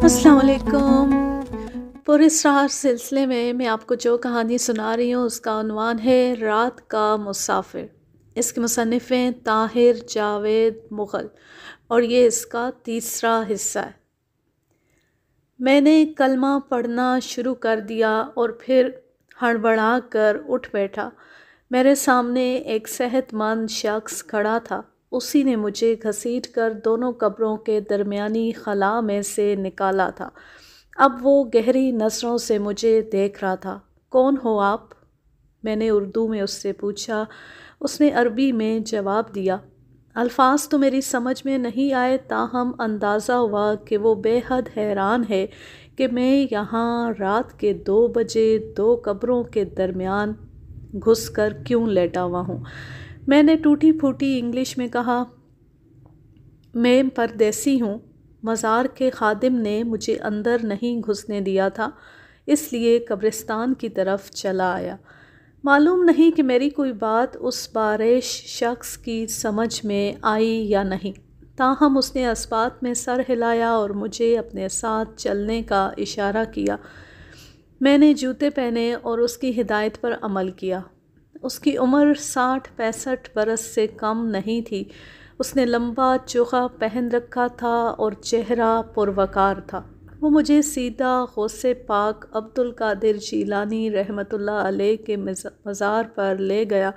السلام علیکم۔ پراسرار سلسلے میں میں آپ کو جو کہانی سنا رہی ہوں اس کا عنوان ہے رات کا مسافر۔ اس کے مصنف ہیں طاہر جاوید مغل اور یہ اس کا تیسرا حصہ ہے۔ میں نے کلمہ پڑھنا شروع کر دیا اور پھر ہڑبڑا کر اٹھ بیٹھا۔ میرے سامنے ایک صحت مند شخص کھڑا تھا۔ اسی نے مجھے گھسیٹ کر دونوں قبروں کے درمیانی خلا میں سے نکالا تھا۔ اب وہ گہری نظروں سے مجھے دیکھ رہا تھا۔ کون ہو آپ؟ میں نے اردو میں اس سے پوچھا۔ اس نے عربی میں جواب دیا۔ الفاظ تو میری سمجھ میں نہیں آئے، تاہم اندازہ ہوا کہ وہ بے حد حیران ہے کہ میں یہاں رات کے 2 بجے 2 قبروں کے درمیان گھس کر کیوں لیٹا ہوا ہوں۔ میں نے ٹوٹی پھوٹی انگلش میں کہا، میں پردیسی ہوں۔ مزار کے خادم نے مجھے اندر نہیں گھسنے دیا تھا، اس لیے قبرستان کی طرف چلا آیا۔ معلوم نہیں کہ میری کوئی بات اس بارش شخص کی سمجھ میں آئی یا نہیں، تاہم اس نے اثبات میں سر ہلایا اور مجھے اپنے ساتھ چلنے کا اشارہ کیا۔ میں نے جوتے پہنے اور اس کی ہدایت پر عمل کیا۔ اس کی عمر 60-65 برس سے کم نہیں تھی۔ اس نے لمبا چوغا پہن رکھا تھا اور چہرہ پروقار تھا۔ وہ مجھے سیدھا غوث پاک عبد القادر جیلانی رحمۃ اللہ علیہ کے مزار پر لے گیا۔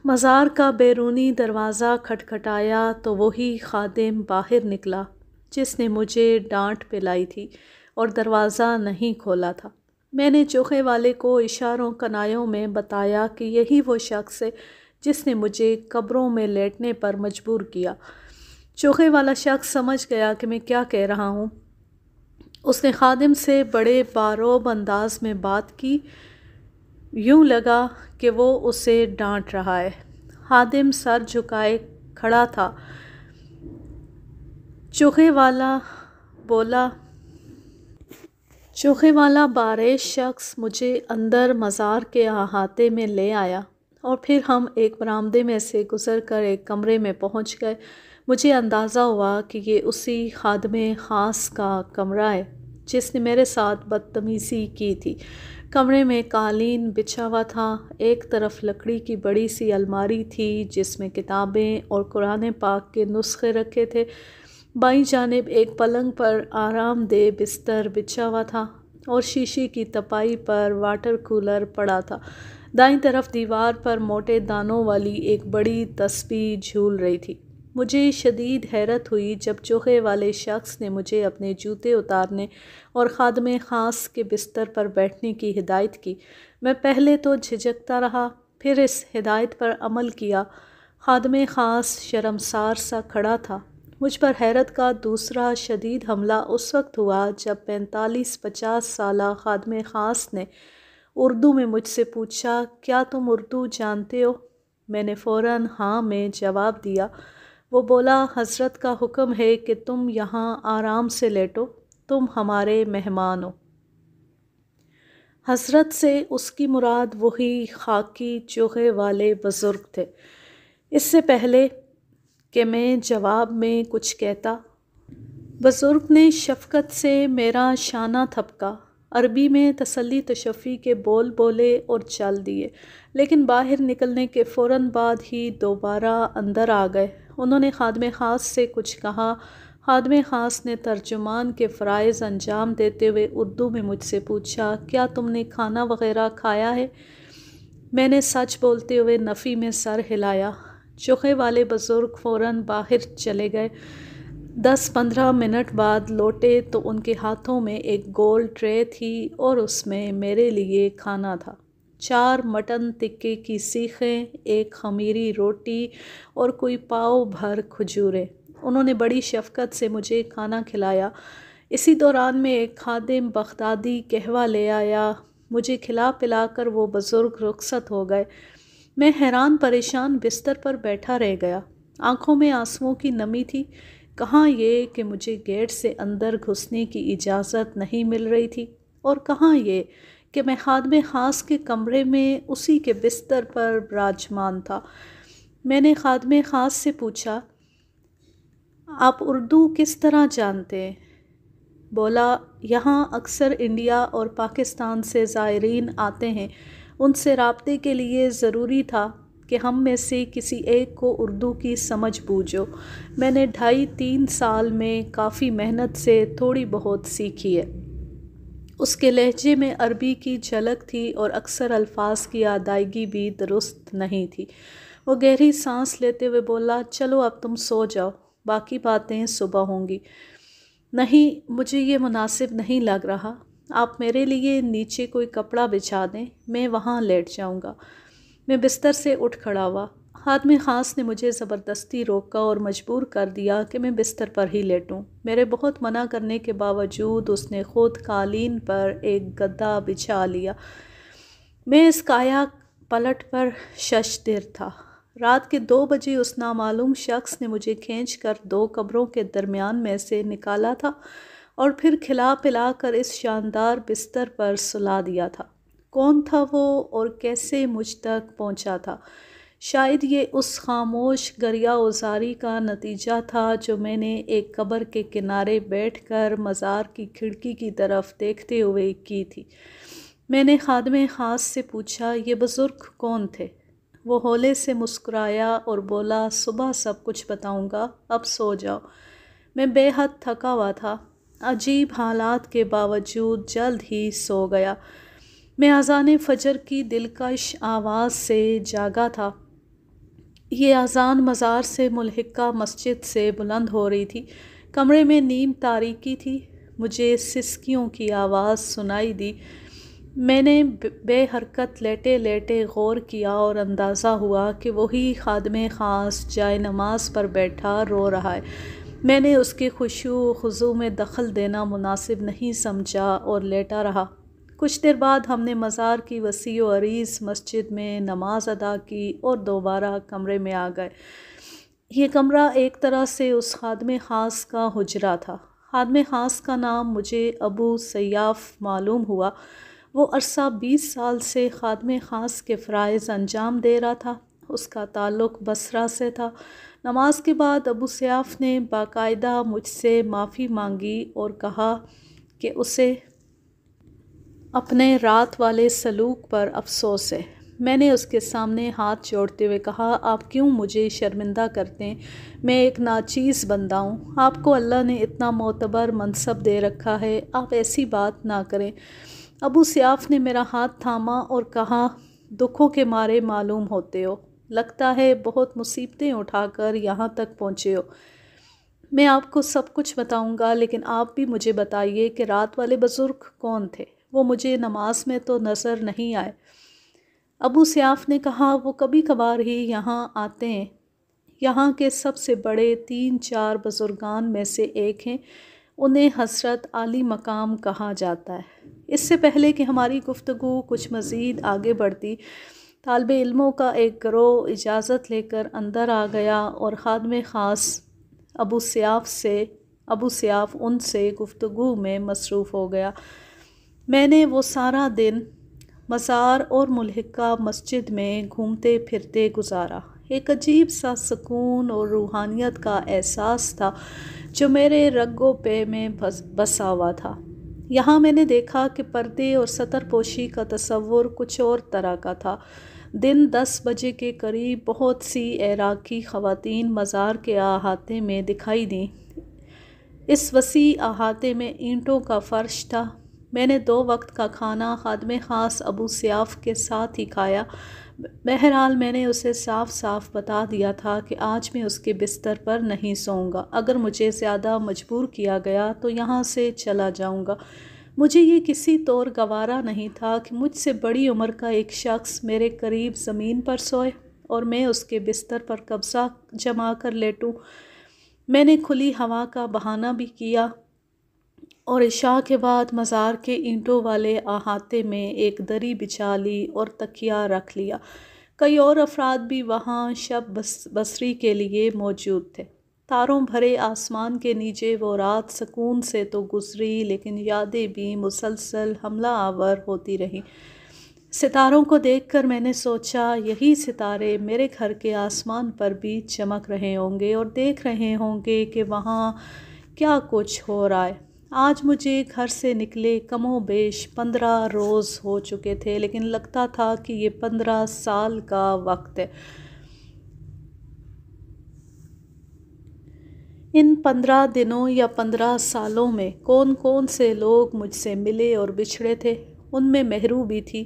مزار کا بیرونی دروازہ کھٹکھٹایا تو وہی خادم باہر نکلا جس نے مجھے ڈانٹ پلائی تھی اور دروازہ نہیں کھولا تھا۔ میں نے چوغے والے کو اشاروں کنایوں میں بتایا کہ یہی وہ شخص ہے جس نے مجھے قبروں میں لیٹنے پر مجبور کیا۔ چوغے والا شخص سمجھ گیا کہ میں کیا کہہ رہا ہوں۔ اس نے خادم سے بڑے باروب انداز میں بات کی، یوں لگا کہ وہ اسے ڈانٹ رہا ہے۔ خادم سر جھکائے کھڑا تھا۔ چوغے والا بارش شخص مجھے اندر مزار کے احاطے میں لے آیا اور پھر ہم ایک برآمدے میں سے گزر کر ایک کمرے میں پہنچ گئے۔ مجھے اندازہ ہوا کہ یہ اسی خادم خاص کا کمرہ ہے جس نے میرے ساتھ بدتمیزی کی تھی۔ کمرے میں قالین بچھا ہوا تھا۔ ایک طرف لکڑی کی بڑی سی الماری تھی جس میں کتابیں اور قرآن پاک کے نسخے رکھے تھے۔ بائیں جانب ایک پلنگ پر آرام دہ بستر بچھا ہوا تھا اور شیشے کی تپائی پر واٹر کولر پڑا تھا۔ دائیں طرف دیوار پر موٹے دانوں والی ایک بڑی تسبیح جھول رہی تھی۔ مجھے شدید حیرت ہوئی جب چوغے والے شخص نے مجھے اپنے جوتے اتارنے اور خادم خاص کے بستر پر بیٹھنے کی ہدایت کی۔ میں پہلے تو جھجکتا رہا، پھر اس ہدایت پر عمل کیا۔ خادم خاص شرمسار سا کھڑا تھا۔ مجھ پر حیرت کا دوسرا شدید حملہ اس وقت ہوا جب 45-50 سالہ خادم خاص نے اردو میں مجھ سے پوچھا، کیا تم اردو جانتے ہو؟ میں نے فوراً ہاں میں جواب دیا۔ وہ بولا، حضرت کا حکم ہے کہ تم یہاں آرام سے لیٹو، تم ہمارے مہمان ہو۔ حضرت سے اس کی مراد وہی خاکی چوغے والے بزرگ تھے۔ اس سے پہلے کہ میں جواب میں کچھ کہتا، بزرگ نے شفقت سے میرا شانہ تھپکا، عربی میں تسلی تشفی کے بول بولے اور چل دیے، لیکن باہر نکلنے کے فوراً بعد ہی دوبارہ اندر آ گئے۔ انہوں نے خادم خاص سے کچھ کہا۔ خادم خاص نے ترجمان کے فرائض انجام دیتے ہوئے اردو میں مجھ سے پوچھا، کیا تم نے کھانا وغیرہ کھایا ہے؟ میں نے سچ بولتے ہوئے نفی میں سر ہلایا۔ چوغے والے بزرگ فوراً باہر چلے گئے۔ 10-15 منٹ بعد لوٹے تو ان کے ہاتھوں میں ایک گول ٹرے تھی اور اس میں میرے لیے کھانا تھا۔ 4 مٹن ٹکے کی سیخیں، ایک خمیری روٹی اور کوئی پاؤ بھر کھجوریں۔ انہوں نے بڑی شفقت سے مجھے کھانا کھلایا۔ اسی دوران میں ایک خادم بغدادی قہوہ لے آیا۔ مجھے کھلا پلا کر وہ بزرگ رخصت ہو گئے۔ میں حیران پریشان بستر پر بیٹھا رہ گیا۔ آنکھوں میں آنسوؤں کی نمی تھی۔ کہاں یہ کہ مجھے گیٹ سے اندر گھسنے کی اجازت نہیں مل رہی تھی، اور کہاں یہ کہ میں خادم خاص کے کمرے میں اسی کے بستر پر براجمان تھا۔ میں نے خادم خاص سے پوچھا، آپ اردو کس طرح جانتے ہیں؟ بولا، یہاں اکثر انڈیا اور پاکستان سے زائرین آتے ہیں، ان سے رابطے کے لیے ضروری تھا کہ ہم میں سے کسی ایک کو اردو کی سمجھ بوجھو۔ میں نے 2.5-3 سال میں کافی محنت سے تھوڑی بہت سیکھی ہے۔ اس کے لہجے میں عربی کی جھلک تھی اور اکثر الفاظ کی ادائیگی بھی درست نہیں تھی۔ وہ گہری سانس لیتے ہوئے بولا، چلو اب تم سو جاؤ، باقی باتیں صبح ہوں گی۔ نہیں، مجھے یہ مناسب نہیں لگ رہا، آپ میرے لیے نیچے کوئی کپڑا بچھا دیں، میں وہاں لیٹ جاؤں گا۔ میں بستر سے اٹھ کھڑا ہوا۔ خادم خاص نے مجھے زبردستی روکا اور مجبور کر دیا کہ میں بستر پر ہی لیٹوں۔ میرے بہت منع کرنے کے باوجود اس نے خود قالین پر ایک گدا بچھا لیا۔ میں اس کایا پلٹ پر شش دیر تھا۔ رات کے 2 بجے اس نامعلوم شخص نے مجھے کھینچ کر 2 قبروں کے درمیان میں سے نکالا تھا اور پھر کھلا پلا کر اس شاندار بستر پر سلا دیا تھا۔ کون تھا وہ اور کیسے مجھ تک پہنچا تھا؟ شاید یہ اس خاموش گریہ وزاری کا نتیجہ تھا جو میں نے ایک قبر کے کنارے بیٹھ کر مزار کی کھڑکی کی طرف دیکھتے ہوئے کی تھی۔ میں نے خادم خاص سے پوچھا، یہ بزرگ کون تھے؟ وہ ہولے سے مسکرایا اور بولا، صبح سب کچھ بتاؤں گا، اب سو جاؤ۔ میں بے حد تھکا ہوا تھا، عجیب حالات کے باوجود جلد ہی سو گیا۔ میں اذان فجر کی دلکش آواز سے جاگا تھا۔ یہ اذان مزار سے ملحقہ مسجد سے بلند ہو رہی تھی۔ کمرے میں نیم تاریکی تھی۔ مجھے سسکیوں کی آواز سنائی دی۔ میں نے بے حرکت لیٹے لیٹے غور کیا اور اندازہ ہوا کہ وہی خادم خاص جائے نماز پر بیٹھا رو رہا ہے۔ میں نے اس کے خشوع و خضوع میں دخل دینا مناسب نہیں سمجھا اور لیٹا رہا۔ کچھ دیر بعد ہم نے مزار کی وسیع و عریض مسجد میں نماز ادا کی اور دوبارہ کمرے میں آ گئے۔ یہ کمرہ ایک طرح سے اس خادم خاص کا حجرہ تھا۔ خادم خاص کا نام مجھے ابو سیاف معلوم ہوا۔ وہ عرصہ 20 سال سے خادم خاص کے فرائض انجام دے رہا تھا۔ اس کا تعلق بصرہ سے تھا۔ نماز کے بعد ابو سیاف نے باقاعدہ مجھ سے معافی مانگی اور کہا کہ اسے اپنے رات والے سلوک پر افسوس ہے۔ میں نے اس کے سامنے ہاتھ جوڑتے ہوئے کہا، آپ کیوں مجھے شرمندہ کرتے ہیں؟ میں ایک ناچیز بندہ ہوں۔ آپ کو اللہ نے اتنا معتبر منصب دے رکھا ہے، آپ ایسی بات نہ کریں۔ ابو سیاف نے میرا ہاتھ تھاما اور کہا، دکھوں کے مارے معلوم ہوتے ہو، لگتا ہے بہت مصیبتیں اٹھا کر یہاں تک پہنچے ہو۔ میں آپ کو سب کچھ بتاؤں گا، لیکن آپ بھی مجھے بتائیے کہ رات والے بزرگ کون تھے؟ وہ مجھے نماز میں تو نظر نہیں آئے۔ ابو سیاف نے کہا، وہ کبھی کبھار ہی یہاں آتے ہیں۔ یہاں کے سب سے بڑے 3-4 بزرگان میں سے ایک ہیں، انہیں حضرت عالی مقام کہا جاتا ہے۔ اس سے پہلے کہ ہماری گفتگو کچھ مزید آگے بڑھتی، طالب علموں کا ایک گروہ اجازت لے کر اندر آ گیا اور خادم خاص ابو سیاف ان سے گفتگو میں مصروف ہو گیا۔ میں نے وہ سارا دن مزار اور ملحقہ مسجد میں گھومتے پھرتے گزارا۔ ایک عجیب سا سکون اور روحانیت کا احساس تھا جو میرے رگ و پے میں بسا ہوا تھا۔ یہاں میں نے دیکھا کہ پردے اور ستر پوشی کا تصور کچھ اور طرح کا تھا۔ دن 10 بجے کے قریب بہت سی عراقی خواتین مزار کے احاطے میں دکھائی دیں۔ اس وسیع احاطے میں اینٹوں کا فرش تھا۔ میں نے 2 وقت کا کھانا خادم خاص ابو سیاف کے ساتھ ہی کھایا۔ بہرحال میں نے اسے صاف صاف بتا دیا تھا کہ آج میں اس کے بستر پر نہیں سوؤں گا۔ اگر مجھے زیادہ مجبور کیا گیا تو یہاں سے چلا جاؤں گا۔ مجھے یہ کسی طور گوارا نہیں تھا کہ مجھ سے بڑی عمر کا ایک شخص میرے قریب زمین پر سوئے اور میں اس کے بستر پر قبضہ جما کر لیٹوں۔ میں نے کھلی ہوا کا بہانہ بھی کیا اور عشاء کے بعد مزار کے اینٹوں والے احاطے میں ایک دری بچھا لی اور تکیہ رکھ لیا۔ کئی اور افراد بھی وہاں شب بسری کے لیے موجود تھے۔ تاروں بھرے آسمان کے نیچے وہ رات سکون سے تو گزری، لیکن یادیں بھی مسلسل حملہ آور ہوتی رہیں۔ ستاروں کو دیکھ کر میں نے سوچا یہی ستارے میرے گھر کے آسمان پر بھی چمک رہے ہوں گے اور دیکھ رہے ہوں گے کہ وہاں کیا کچھ ہو رہا ہے۔ آج مجھے گھر سے نکلے کم و بیش 15 روز ہو چکے تھے، لیکن لگتا تھا کہ یہ 15 سال کا وقت ہے۔ ان 15 دنوں یا 15 سالوں میں کون کون سے لوگ مجھ سے ملے اور بچھڑے تھے۔ ان میں مہرو بھی تھی،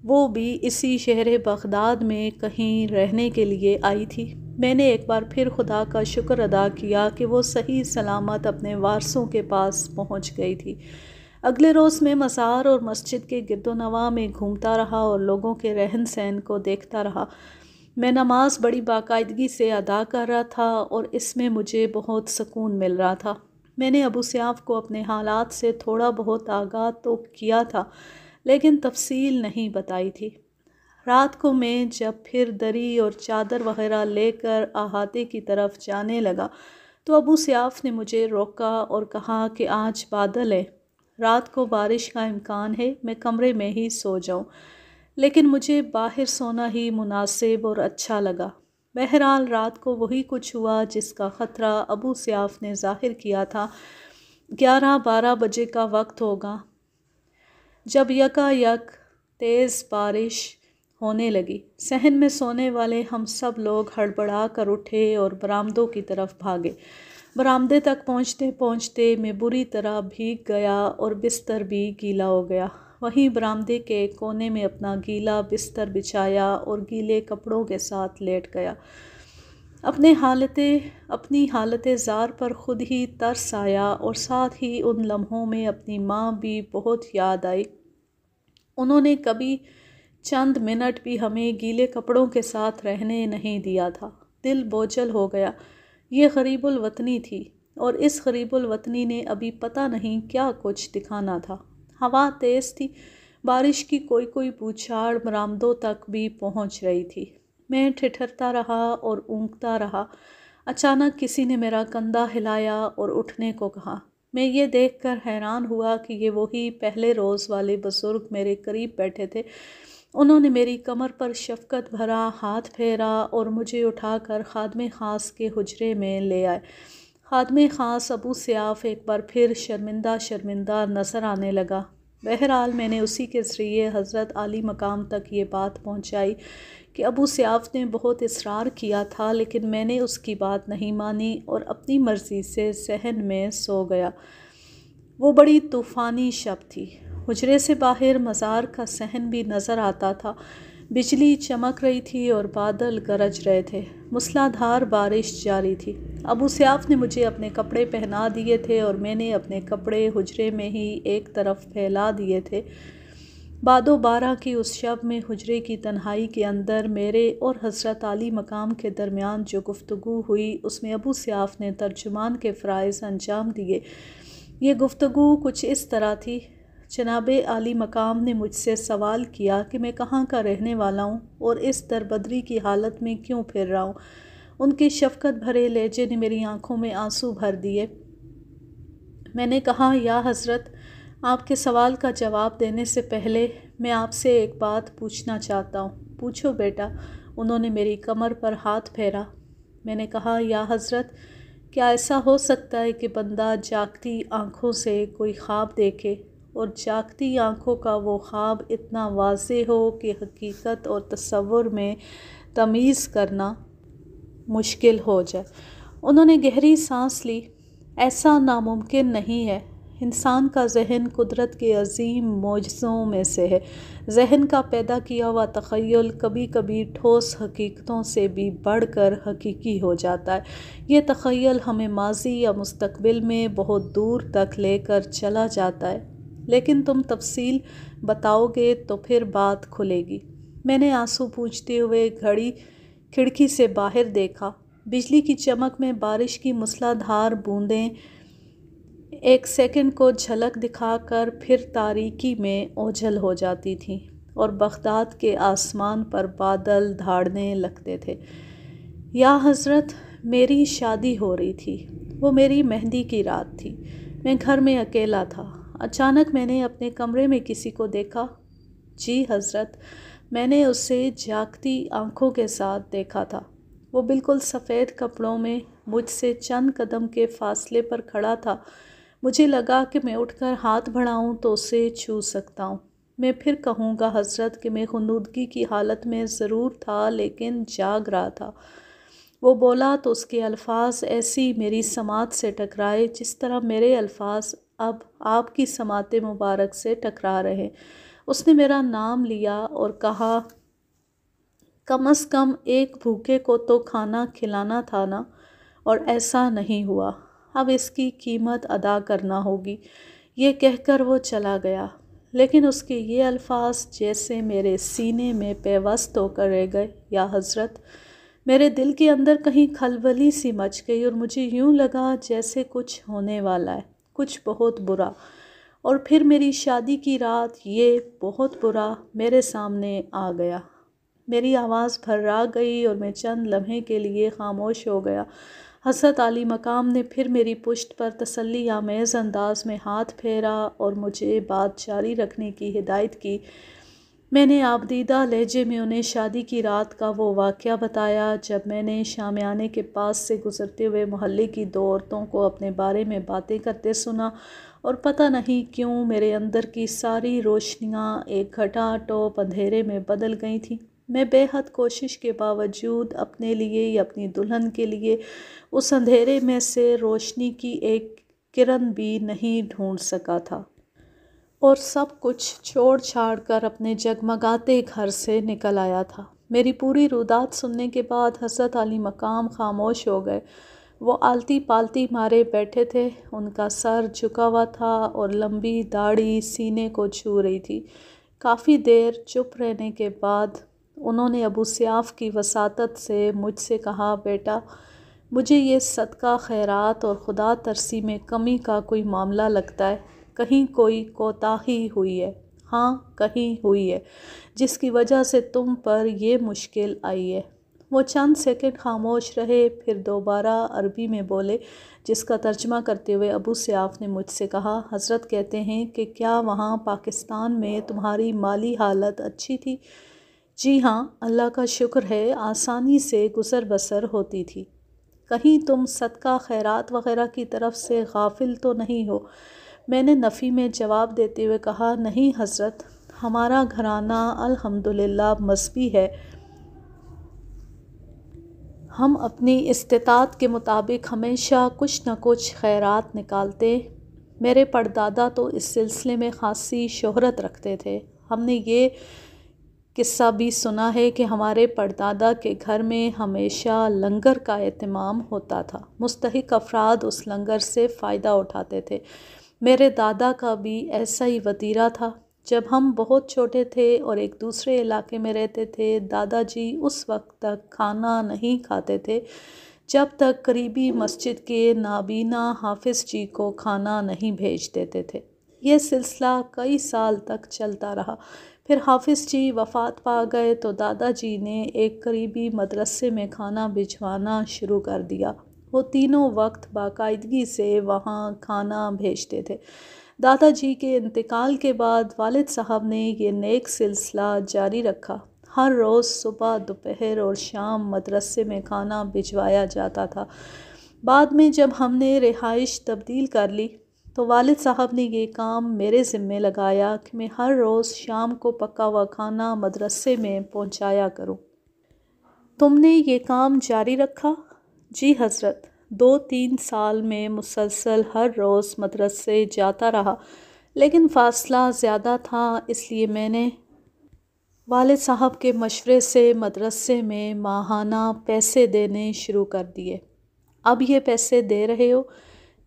وہ بھی اسی شہر بغداد میں کہیں رہنے کے لیے آئی تھی۔ میں نے ایک بار پھر خدا کا شکر ادا کیا کہ وہ صحیح سلامت اپنے وارثوں کے پاس پہنچ گئی تھی۔ اگلے روز میں مزار اور مسجد کے گرد و نواح میں گھومتا رہا اور لوگوں کے رہن سہن کو دیکھتا رہا۔ میں نماز بڑی باقاعدگی سے ادا کر رہا تھا اور اس میں مجھے بہت سکون مل رہا تھا۔ میں نے ابو سیاف کو اپنے حالات سے تھوڑا بہت آگاہ تو کیا تھا، لیکن تفصیل نہیں بتائی تھی۔ رات کو میں جب پھر دری اور چادر وغیرہ لے کر احاطے کی طرف جانے لگا تو ابو سیاف نے مجھے روکا اور کہا کہ آج بادل ہے، رات کو بارش کا امکان ہے، میں کمرے میں ہی سو جاؤں۔ لیکن مجھے باہر سونا ہی مناسب اور اچھا لگا۔ بہرحال رات کو وہی کچھ ہوا جس کا خطرہ ابو سیاف نے ظاہر کیا تھا۔ 11-12 بجے کا وقت ہوگا جب یکا یک تیز بارش ہونے لگی۔ صحن میں سونے والے ہم سب لوگ ہڑبڑا کر اٹھے اور برآمدوں کی طرف بھاگے۔ برآمدے تک پہنچتے پہنچتے میں بری طرح بھیگ گیا اور بستر بھی گیلا ہو گیا۔ وہیں برآمدے کے ایک کونے میں اپنا گیلا بستر بچھایا اور گیلے کپڑوں کے ساتھ لیٹ گیا۔ اپنی حالت زار پر خود ہی ترس آیا اور ساتھ ہی ان لمحوں میں اپنی ماں بھی بہت یاد آئی۔ انہوں نے کبھی چند منٹ بھی ہمیں گیلے کپڑوں کے ساتھ رہنے نہیں دیا تھا۔ دل بوجھل ہو گیا۔ یہ غریب الوطنی تھی اور اس غریب الوطنی نے ابھی پتہ نہیں کیا کچھ دکھانا تھا۔ ہوا تیز تھی، بارش کی کوئی کوئی بوچھاڑ برآمدوں تک بھی پہنچ رہی تھی۔ میں ٹھٹھرتا رہا اور اونگتا رہا۔ اچانک کسی نے میرا کندھا ہلایا اور اٹھنے کو کہا۔ میں یہ دیکھ کر حیران ہوا کہ یہ وہی پہلے روز والے بزرگ میرے قریب بیٹھے تھے۔ انہوں نے میری کمر پر شفقت بھرا ہاتھ پھیرا اور مجھے اٹھا کر خادم خاص کے حجرے میں لے آئے۔ خادم خاص ابو سیاف ایک بار پھر شرمندہ شرمندہ نظر آنے لگا۔ بہرحال میں نے اسی کے ذریعے حضرت عالی مقام تک یہ بات پہنچائی کہ ابو سیاف نے بہت اصرار کیا تھا، لیکن میں نے اس کی بات نہیں مانی اور اپنی مرضی سے صحن میں سو گیا۔ وہ بڑی طوفانی شب تھی۔ حجرے سے باہر مزار کا صحن بھی نظر آتا تھا۔ بجلی چمک رہی تھی اور بادل گرج رہے تھے۔ موسلا دھار بارش جاری تھی۔ ابو سیاف نے مجھے اپنے کپڑے پہنا دیے تھے اور میں نے اپنے کپڑے حجرے میں ہی ایک طرف پھیلا دیے تھے۔ 12 کی اس شب میں حجرے کی تنہائی کے اندر میرے اور حضرت عالی مقام کے درمیان جو گفتگو ہوئی اس میں ابو سیاف نے ترجمان کے فرائض انجام دیے۔ یہ گفتگو کچھ اس طرح تھی: جناب عالی مقام نے مجھ سے سوال کیا کہ میں کہاں کا رہنے والا ہوں اور اس دربدری کی حالت میں کیوں پھر رہا ہوں۔ ان کے شفقت بھرے لہجے نے میری آنکھوں میں آنسو بھر دیے۔ میں نے کہا، یا حضرت، آپ کے سوال کا جواب دینے سے پہلے میں آپ سے ایک بات پوچھنا چاہتا ہوں۔ پوچھو بیٹا۔ انہوں نے میری کمر پر ہاتھ پھیرا۔ میں نے کہا، یا حضرت، کیا ایسا ہو سکتا ہے کہ بندہ جاگتی آنکھوں سے کوئی خواب دیکھے اور جاگتی آنکھوں کا وہ خواب اتنا واضح ہو کہ حقیقت اور تصور میں تمیز کرنا مشکل ہو جائے؟ انہوں نے گہری سانس لی۔ ایسا ناممکن نہیں ہے۔ انسان کا ذہن قدرت کے عظیم معجزوں میں سے ہے۔ ذہن کا پیدا کیا ہوا تخیل کبھی کبھی ٹھوس حقیقتوں سے بھی بڑھ کر حقیقی ہو جاتا ہے۔ یہ تخیل ہمیں ماضی یا مستقبل میں بہت دور تک لے کر چلا جاتا ہے، لیکن تم تفصیل بتاؤ گے تو پھر بات کھلے گی۔ میں نے آنسو پونچھتے ہوئے کھڑکی سے باہر دیکھا۔ بجلی کی چمک میں بارش کی موسلا دھار بوندیں ایک سیکنڈ کو جھلک دکھا کر پھر تاریکی میں اوجھل ہو جاتی تھیں اور بغداد کے آسمان پر بادل دھاڑنے لگتے تھے۔ یا حضرت، میری شادی ہو رہی تھی، وہ میری مہندی کی رات تھی۔ میں گھر میں اکیلا تھا۔ اچانک میں نے اپنے کمرے میں کسی کو دیکھا۔ جی حضرت، میں نے اسے جاگتی آنکھوں کے ساتھ دیکھا تھا۔ وہ بالکل سفید کپڑوں میں مجھ سے چند قدم کے فاصلے پر کھڑا تھا۔ مجھے لگا کہ میں اٹھ کر ہاتھ بڑھاؤں تو اسے چھو سکتا ہوں۔ میں پھر کہوں گا حضرت کہ میں غنودگی کی حالت میں ضرور تھا لیکن جاگ رہا تھا۔ وہ بولا تو اس کے الفاظ ایسی میری سماعت سے ٹکرائے جس طرح میرے الفاظ اب آپ کی سماعت مبارک سے ٹکرا رہے۔ اس نے میرا نام لیا اور کہا، کم از کم ایک بھوکے کو تو کھانا کھلانا تھا نا، اور ایسا نہیں ہوا۔ اب اس کی قیمت ادا کرنا ہوگی۔ یہ کہہ کر وہ چلا گیا، لیکن اس کے یہ الفاظ جیسے میرے سینے میں پیوست ہو کر رہ گئے۔ یا حضرت، میرے دل کے اندر کہیں کھلبلی سی مچ گئی اور مجھے یوں لگا جیسے کچھ ہونے والا ہے، کچھ بہت برا۔ اور پھر میری شادی کی رات، یہ بہت برا میرے سامنے آ گیا۔ میری آواز بھرا گئی اور میں چند لمحے کے لیے خاموش ہو گیا۔ حضرت عالی مقام نے پھر میری پشت پر تسلی آمیز انداز میں ہاتھ پھیرا اور مجھے بات جاری رکھنے کی ہدایت کی۔ میں نے آبدیدہ لہجے میں انہیں شادی کی رات کا وہ واقعہ بتایا جب میں نے شامیانے کے پاس سے گزرتے ہوئے محلے کی دو عورتوں کو اپنے بارے میں باتیں کرتے سنا، اور پتہ نہیں کیوں میرے اندر کی ساری روشنیاں ایک گھٹا ٹوپ اندھیرے میں بدل گئی تھیں۔ میں بے حد کوشش کے باوجود اپنے لیے یا اپنی دلہن کے لیے اس اندھیرے میں سے روشنی کی ایک کرن بھی نہیں ڈھونڈ سکا تھا، اور سب کچھ چھوڑ چھاڑ کر اپنے جگمگاتے گھر سے نکل آیا تھا۔ میری پوری رودات سننے کے بعد حضرت عالی مقام خاموش ہو گئے۔ وہ آلتی پالتی مارے بیٹھے تھے، ان کا سر جھکا ہوا تھا اور لمبی داڑھی سینے کو چھو رہی تھی۔ کافی دیر چپ رہنے کے بعد انہوں نے ابو سیاف کی وساطت سے مجھ سے کہا، بیٹا، مجھے یہ صدقہ خیرات اور خدا ترسی میں کمی کا کوئی معاملہ لگتا ہے۔ کہیں کوئی کوتاہی ہوئی ہے، ہاں کہیں ہوئی ہے، جس کی وجہ سے تم پر یہ مشکل آئی ہے۔ وہ چند سیکنڈ خاموش رہے، پھر دوبارہ عربی میں بولے، جس کا ترجمہ کرتے ہوئے ابو سیاف نے مجھ سے کہا، حضرت کہتے ہیں کہ کیا وہاں پاکستان میں تمہاری مالی حالت اچھی تھی؟ جی ہاں، اللہ کا شکر ہے، آسانی سے گزر بسر ہوتی تھی۔ کہیں تم صدقہ خیرات وغیرہ کی طرف سے غافل تو نہیں ہو؟ میں نے نفی میں جواب دیتے ہوئے کہا، نہیں حضرت، ہمارا گھرانہ الحمدللہ مذہبی ہے۔ ہم اپنی استطاعت کے مطابق ہمیشہ کچھ نہ کچھ خیرات نکالتے۔ میرے پردادا تو اس سلسلے میں خاصی شہرت رکھتے تھے۔ ہم نے یہ قصہ بھی سنا ہے کہ ہمارے پردادا کے گھر میں ہمیشہ لنگر کا اہتمام ہوتا تھا۔ مستحق افراد اس لنگر سے فائدہ اٹھاتے تھے۔ میرے دادا کا بھی ایسا ہی وتیرہ تھا۔ جب ہم بہت چھوٹے تھے اور ایک دوسرے علاقے میں رہتے تھے، دادا جی اس وقت تک کھانا نہیں کھاتے تھے جب تک قریبی مسجد کے نابینا حافظ جی کو کھانا نہیں بھیج دیتے تھے۔ یہ سلسلہ کئی سال تک چلتا رہا۔ پھر حافظ جی وفات پا گئے تو دادا جی نے ایک قریبی مدرسے میں کھانا بھجوانا شروع کر دیا۔ وہ تینوں وقت باقاعدگی سے وہاں کھانا بھیجتے تھے۔ دادا جی کے انتقال کے بعد والد صاحب نے یہ نیک سلسلہ جاری رکھا۔ ہر روز صبح، دوپہر اور شام مدرسے میں کھانا بھجوایا جاتا تھا۔ بعد میں جب ہم نے رہائش تبدیل کر لی تو والد صاحب نے یہ کام میرے ذمے لگایا کہ میں ہر روز شام کو پکا ہوا کھانا مدرسے میں پہنچایا کروں۔ تم نے یہ کام جاری رکھا؟ جی حضرت، 2-3 سال میں مسلسل ہر روز مدرسے جاتا رہا، لیکن فاصلہ زیادہ تھا، اس لیے میں نے والد صاحب کے مشورے سے مدرسے میں ماہانہ پیسے دینے شروع کر دیے۔ اب یہ پیسے دے رہے ہو؟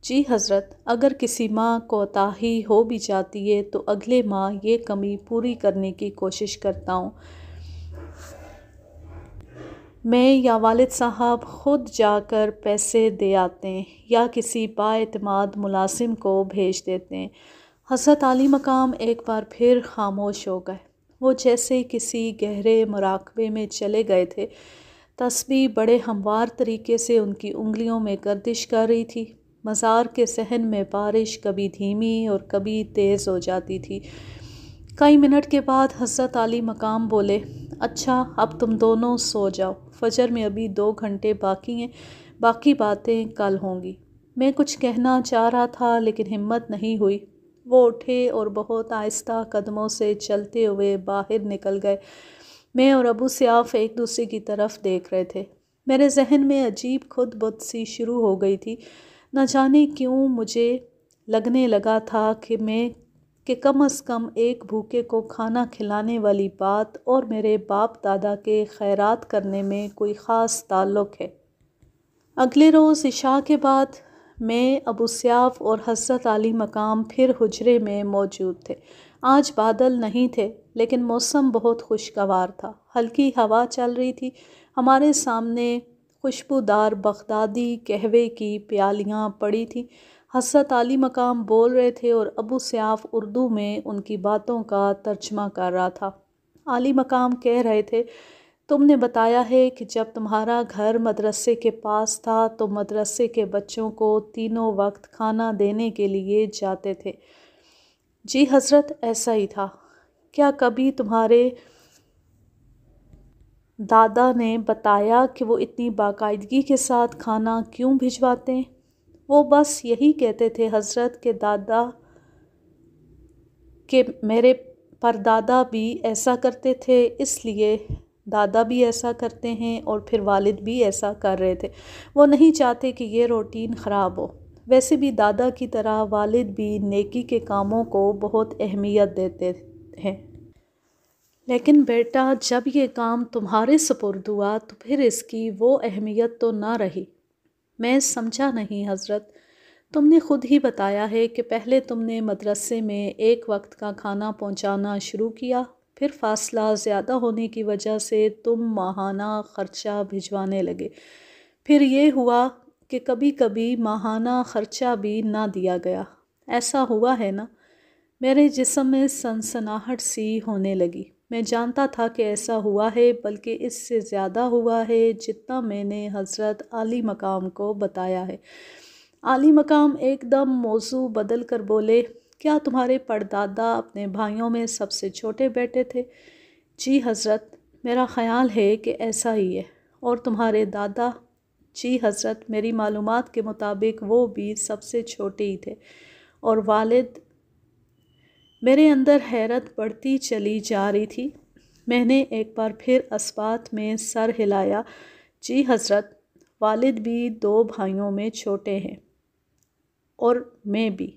جی حضرت، اگر کسی ماہ کوتاہی ہو بھی جاتی ہے تو اگلے ماہ یہ کمی پوری کرنے کی کوشش کرتا ہوں۔ میں یا والد صاحب خود جا کر پیسے دے آتے ہیں یا کسی بااعتماد ملازم کو بھیج دیتے ہیں۔ حضرت عالی مقام ایک بار پھر خاموش ہو گئے۔ وہ جیسے کسی گہرے مراقبے میں چلے گئے تھے۔ تسبیح بڑے ہموار طریقے سے ان کی انگلیوں میں گردش کر رہی تھی۔ مزار کے صحن میں بارش کبھی دھیمی اور کبھی تیز ہو جاتی تھی۔ کئی منٹ کے بعد حضرت عالی مقام بولے، اچھا اب تم دونوں سو جاؤ، فجر میں ابھی 2 گھنٹے باقی ہیں، باقی باتیں کل ہوں گی۔ میں کچھ کہنا چاہ رہا تھا لیکن ہمت نہیں ہوئی۔ وہ اٹھے اور بہت آہستہ قدموں سے چلتے ہوئے باہر نکل گئے۔ میں اور ابو سیاف ایک دوسرے کی طرف دیکھ رہے تھے۔ میرے ذہن میں عجیب خود بت سی شروع ہو گئی تھی۔ نہ جانے کیوں مجھے لگنے لگا تھا کہ کم از کم ایک بھوکے کو کھانا کھلانے والی بات اور میرے باپ دادا کے خیرات کرنے میں کوئی خاص تعلق ہے۔ اگلے روز عشاء کے بعد میں، ابو سیاف اور حضرت عالی مقام پھر حجرے میں موجود تھے۔ آج بادل نہیں تھے لیکن موسم بہت خوشگوار تھا۔ ہلکی ہوا چل رہی تھی۔ ہمارے سامنے خوشبودار بغدادی قہوے کی پیالیاں پڑی تھیں۔ حضرت عالی مقام بول رہے تھے اور ابو سیاف اردو میں ان کی باتوں کا ترجمہ کر رہا تھا۔ عالی مقام کہہ رہے تھے، تم نے بتایا ہے کہ جب تمہارا گھر مدرسے کے پاس تھا تو مدرسے کے بچوں کو تینوں وقت کھانا دینے کے لیے جاتے تھے۔ جی حضرت، ایسا ہی تھا۔ کیا کبھی تمہارے دادا نے بتایا کہ وہ اتنی باقاعدگی کے ساتھ کھانا کیوں بھجواتے ہیں؟ وہ بس یہی کہتے تھے حضرت کہ میرے پردادا بھی ایسا کرتے تھے، اس لیے دادا بھی ایسا کرتے ہیں اور پھر والد بھی ایسا کر رہے تھے۔ وہ نہیں چاہتے کہ یہ روٹین خراب ہو۔ ویسے بھی دادا کی طرح والد بھی نیکی کے کاموں کو بہت اہمیت دیتے ہیں۔ لیکن بیٹا، جب یہ کام تمہارے سپرد ہوا تو پھر اس کی وہ اہمیت تو نہ رہی۔ میں سمجھا نہیں حضرت۔ تم نے خود ہی بتایا ہے کہ پہلے تم نے مدرسے میں ایک وقت کا کھانا پہنچانا شروع کیا، پھر فاصلہ زیادہ ہونے کی وجہ سے تم ماہانہ خرچہ بھجوانے لگے، پھر یہ ہوا کہ کبھی کبھی ماہانہ خرچہ بھی نہ دیا گیا۔ ایسا ہوا ہے نا؟ میرے جسم میں سنسناہٹ سی ہونے لگی۔ میں جانتا تھا کہ ایسا ہوا ہے، بلکہ اس سے زیادہ ہوا ہے جتنا میں نے حضرت عالی مقام کو بتایا ہے۔ عالی مقام ایک دم موضوع بدل کر بولے، کیا تمہارے پردادا اپنے بھائیوں میں سب سے چھوٹے بیٹے تھے؟ جی حضرت، میرا خیال ہے کہ ایسا ہی ہے۔ اور تمہارے دادا؟ جی حضرت، میری معلومات کے مطابق وہ بھی سب سے چھوٹے ہی تھے۔ اور والد؟ میرے اندر حیرت بڑھتی چلی جا رہی تھی۔ میں نے ایک بار پھر اثبات میں سر ہلایا۔ جی حضرت، والد بھی 2 بھائیوں میں چھوٹے ہیں، اور میں بھی۔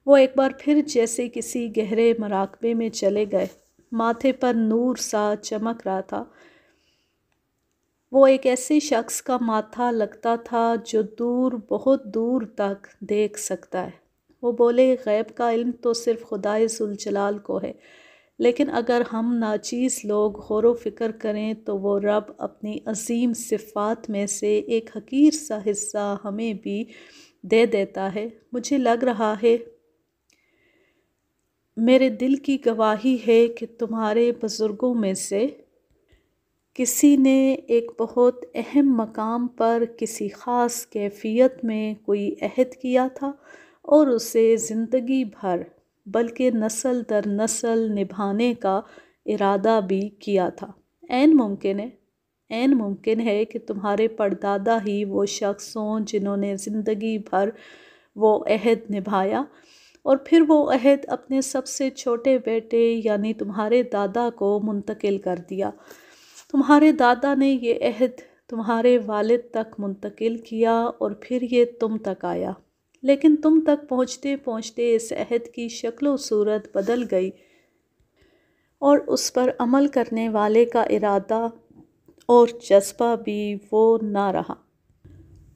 وہ ایک بار پھر جیسے کسی گہرے مراقبے میں چلے گئے۔ ماتھے پر نور سا چمک رہا تھا۔ وہ ایک ایسے شخص کا ماتھا لگتا تھا جو دور، بہت دور تک دیکھ سکتا ہے۔ وہ بولے، غیب کا علم تو صرف خدائے ذوالجلال کو ہے، لیکن اگر ہم ناچیز لوگ غور و فکر کریں تو وہ رب اپنی عظیم صفات میں سے ایک حقیر سا حصہ ہمیں بھی دے دیتا ہے۔ مجھے لگ رہا ہے، میرے دل کی گواہی ہے کہ تمہارے بزرگوں میں سے کسی نے ایک بہت اہم مقام پر کسی خاص کیفیت میں کوئی عہد کیا تھا اور اسے زندگی بھر، بلکہ نسل در نسل نبھانے کا ارادہ بھی کیا تھا۔ عین ممکن ہے کہ تمہارے پردادا ہی وہ شخص ہوں جنہوں نے زندگی بھر وہ عہد نبھایا اور پھر وہ عہد اپنے سب سے چھوٹے بیٹے یعنی تمہارے دادا کو منتقل کر دیا۔ تمہارے دادا نے یہ عہد تمہارے والد تک منتقل کیا اور پھر یہ تم تک آیا، لیکن تم تک پہنچتے پہنچتے اس عہد کی شکل و صورت بدل گئی اور اس پر عمل کرنے والے کا ارادہ اور جذبہ بھی وہ نہ رہا۔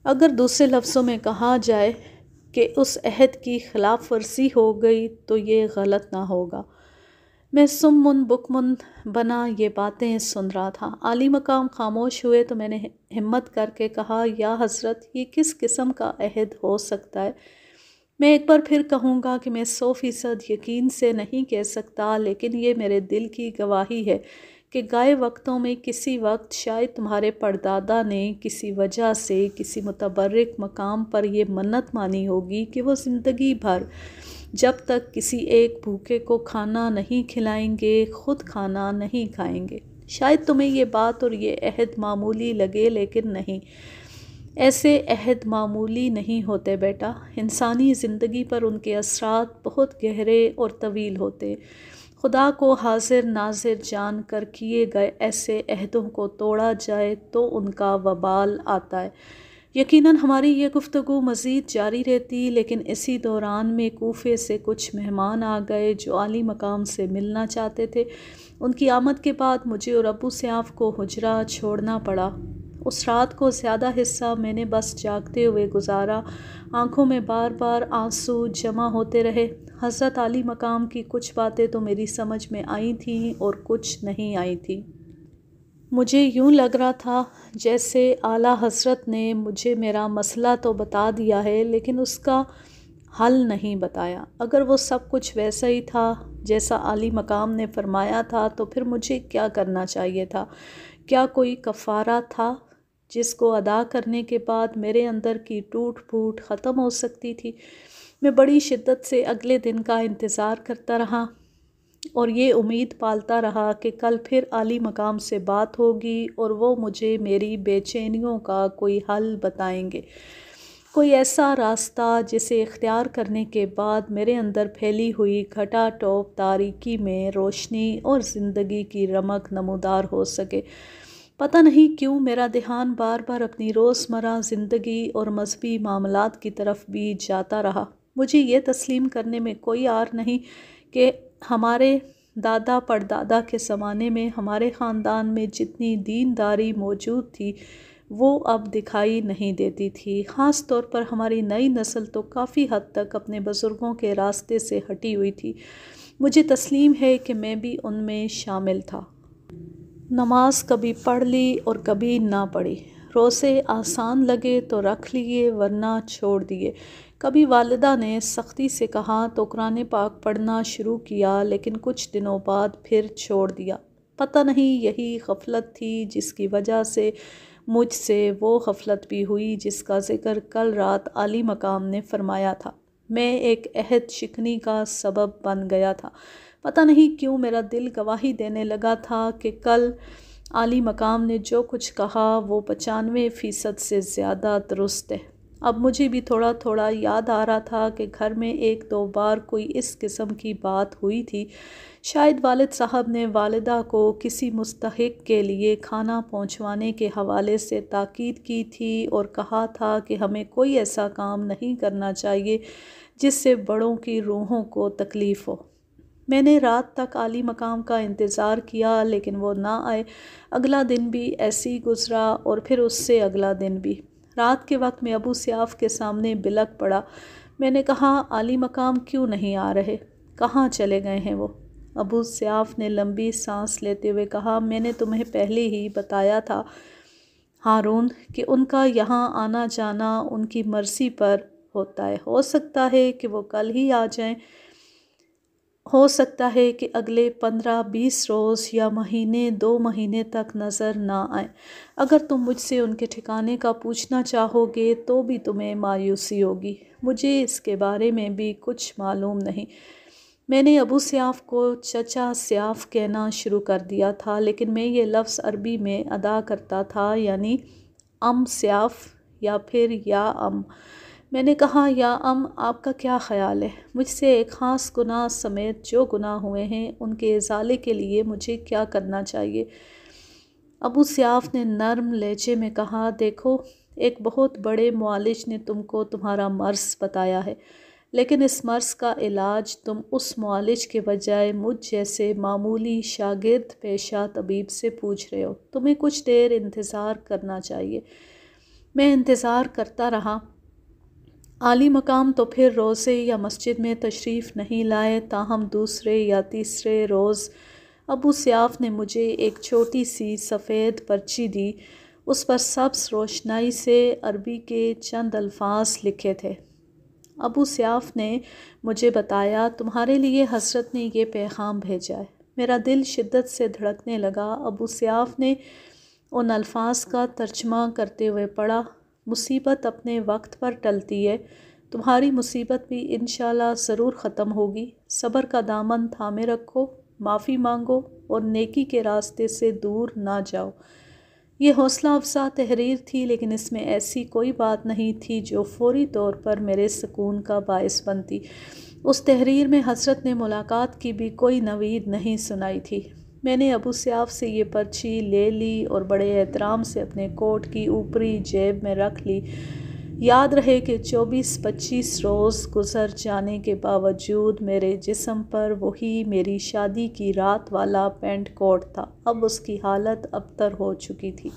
اگر دوسرے لفظوں میں کہا جائے کہ اس عہد کی خلاف ورزی ہو گئی تو یہ غلط نہ ہوگا۔ میں سم بکمن بنا یہ باتیں سن رہا تھا۔ عالی مقام خاموش ہوئے تو میں نے ہمت کر کے کہا، یا حضرت، یہ کس قسم کا عہد ہو سکتا ہے؟ میں ایک بار پھر کہوں گا کہ میں 100% یقین سے نہیں کہہ سکتا، لیکن یہ میرے دل کی گواہی ہے کہ گئے وقتوں میں کسی وقت شاید تمہارے پردادا نے کسی وجہ سے کسی متبرک مقام پر یہ منت مانی ہوگی کہ وہ زندگی بھر جب تک کسی ایک بھوکے کو کھانا نہیں کھلائیں گے خود کھانا نہیں کھائیں گے۔ شاید تمہیں یہ بات اور یہ عہد معمولی لگے، لیکن نہیں، ایسے عہد معمولی نہیں ہوتے بیٹا۔ انسانی زندگی پر ان کے اثرات بہت گہرے اور طویل ہوتے۔ خدا کو حاضر ناظر جان کر کیے گئے ایسے عہدوں کو توڑا جائے تو ان کا وبال آتا ہے۔ یقیناً ہماری یہ گفتگو مزید جاری رہتی، لیکن اسی دوران میں کوفے سے کچھ مہمان آ گئے جو عالی مقام سے ملنا چاہتے تھے۔ ان کی آمد کے بعد مجھے اور ابو سیاف کو حجرہ چھوڑنا پڑا۔ اس رات کو زیادہ حصہ میں نے بس جاگتے ہوئے گزارا۔ آنکھوں میں بار بار آنسو جمع ہوتے رہے۔ حضرت عالی مقام کی کچھ باتیں تو میری سمجھ میں آئی تھیں اور کچھ نہیں آئی تھیں۔ مجھے یوں لگ رہا تھا جیسے اعلیٰ حضرت نے مجھے میرا مسئلہ تو بتا دیا ہے، لیکن اس کا حل نہیں بتایا۔ اگر وہ سب کچھ ویسا ہی تھا جیسا عالی مقام نے فرمایا تھا تو پھر مجھے کیا کرنا چاہیے تھا؟ کیا کوئی کفارہ تھا جس کو ادا کرنے کے بعد میرے اندر کی ٹوٹ پھوٹ ختم ہو سکتی تھی؟ میں بڑی شدت سے اگلے دن کا انتظار کرتا رہا اور یہ امید پالتا رہا کہ کل پھر عالی مقام سے بات ہوگی اور وہ مجھے میری بے چینیوں کا کوئی حل بتائیں گے، کوئی ایسا راستہ جسے اختیار کرنے کے بعد میرے اندر پھیلی ہوئی گھٹا ٹوپ تاریکی میں روشنی اور زندگی کی رمق نمودار ہو سکے۔ پتہ نہیں کیوں میرا دھیان بار بار اپنی روزمرہ زندگی اور مذہبی معاملات کی طرف بھی جاتا رہا۔ مجھے یہ تسلیم کرنے میں کوئی عار نہیں کہ ہمارے دادا پردادا کے زمانے میں ہمارے خاندان میں جتنی دینداری موجود تھی وہ اب دکھائی نہیں دیتی تھی۔ خاص طور پر ہماری نئی نسل تو کافی حد تک اپنے بزرگوں کے راستے سے ہٹی ہوئی تھی۔ مجھے تسلیم ہے کہ میں بھی ان میں شامل تھا۔ نماز کبھی پڑھ لی اور کبھی نہ پڑھی، روزے آسان لگے تو رکھ لیے ورنہ چھوڑ دیے۔ کبھی والدہ نے سختی سے کہا تو قرآن پاک پڑھنا شروع کیا، لیکن کچھ دنوں بعد پھر چھوڑ دیا۔ پتہ نہیں یہی غفلت تھی جس کی وجہ سے مجھ سے وہ غفلت بھی ہوئی جس کا ذکر کل رات عالی مقام نے فرمایا تھا۔ میں ایک عہد شکنی کا سبب بن گیا تھا۔ پتہ نہیں کیوں میرا دل گواہی دینے لگا تھا کہ کل عالی مقام نے جو کچھ کہا وہ 95% سے زیادہ درست ہے۔ اب مجھے بھی تھوڑا تھوڑا یاد آ رہا تھا کہ گھر میں ایک دو بار کوئی اس قسم کی بات ہوئی تھی۔ شاید والد صاحب نے والدہ کو کسی مستحق کے لیے کھانا پہنچوانے کے حوالے سے تاکید کی تھی اور کہا تھا کہ ہمیں کوئی ایسا کام نہیں کرنا چاہیے جس سے بڑوں کی روحوں کو تکلیف ہو۔ میں نے رات تک عالی مقام کا انتظار کیا، لیکن وہ نہ آئے۔ اگلا دن بھی ایسے ہی گزرا اور پھر اس سے اگلا دن بھی۔ رات کے وقت میں ابو سیاف کے سامنے بلک پڑا۔ میں نے کہا، عالی مقام کیوں نہیں آ رہے؟ کہاں چلے گئے ہیں وہ؟ ابو سیاف نے لمبی سانس لیتے ہوئے کہا، میں نے تمہیں پہلے ہی بتایا تھا ہارون کہ ان کا یہاں آنا جانا ان کی مرضی پر ہوتا ہے۔ ہو سکتا ہے کہ وہ کل ہی آ جائیں، ہو سکتا ہے کہ اگلے 15-20 روز یا مہینے 2 مہینے تک نظر نہ آئیں۔ اگر تم مجھ سے ان کے ٹھکانے کا پوچھنا چاہو گے تو بھی تمہیں مایوسی ہوگی۔ مجھے اس کے بارے میں بھی کچھ معلوم نہیں۔ میں نے ابو سیاف کو چچا سیاف کہنا شروع کر دیا تھا، لیکن میں یہ لفظ عربی میں ادا کرتا تھا، یعنی سیاف یا پھر یا ام۔ میں نے کہا، یا ام، آپ کا کیا خیال ہے؟ مجھ سے ایک خاص گناہ سمیت جو گناہ ہوئے ہیں ان کے ازالے کے لیے مجھے کیا کرنا چاہیے؟ ابو سیاف نے نرم لہجے میں کہا، دیکھو، ایک بہت بڑے معالج نے تم کو تمہارا مرض بتایا ہے، لیکن اس مرض کا علاج تم اس معالج کے بجائے مجھ جیسے معمولی شاگرد پیشہ طبیب سے پوچھ رہے ہو۔ تمہیں کچھ دیر انتظار کرنا چاہیے۔ میں انتظار کرتا رہا۔ عالی مقام تو پھر روزے یا مسجد میں تشریف نہیں لائے، تاہم دوسرے یا تیسرے روز ابو سیاف نے مجھے ایک چھوٹی سی سفید پرچی دی۔ اس پر سبز روشنائی سے عربی کے چند الفاظ لکھے تھے۔ ابو سیاف نے مجھے بتایا، تمہارے لیے حضرت نے یہ پیغام بھیجا ہے۔ میرا دل شدت سے دھڑکنے لگا۔ ابو سیاف نے ان الفاظ کا ترجمہ کرتے ہوئے پڑھا، مصیبت اپنے وقت پر ٹلتی ہے، تمہاری مصیبت بھی انشاءاللہ ضرور ختم ہوگی، صبر کا دامن تھامے رکھو، معافی مانگو اور نیکی کے راستے سے دور نہ جاؤ۔ یہ حوصلہ افزا تحریر تھی، لیکن اس میں ایسی کوئی بات نہیں تھی جو فوری طور پر میرے سکون کا باعث بنتی۔ اس تحریر میں حضرت نے ملاقات کی بھی کوئی نوید نہیں سنائی تھی۔ میں نے ابو سیاف سے یہ پرچی لے لی اور بڑے احترام سے اپنے کوٹ کی اوپری جیب میں رکھ لی۔ یاد رہے کہ 24-25 روز گزر جانے کے باوجود میرے جسم پر وہی میری شادی کی رات والا پینٹ کوٹ تھا، اب اس کی حالت ابتر ہو چکی تھی۔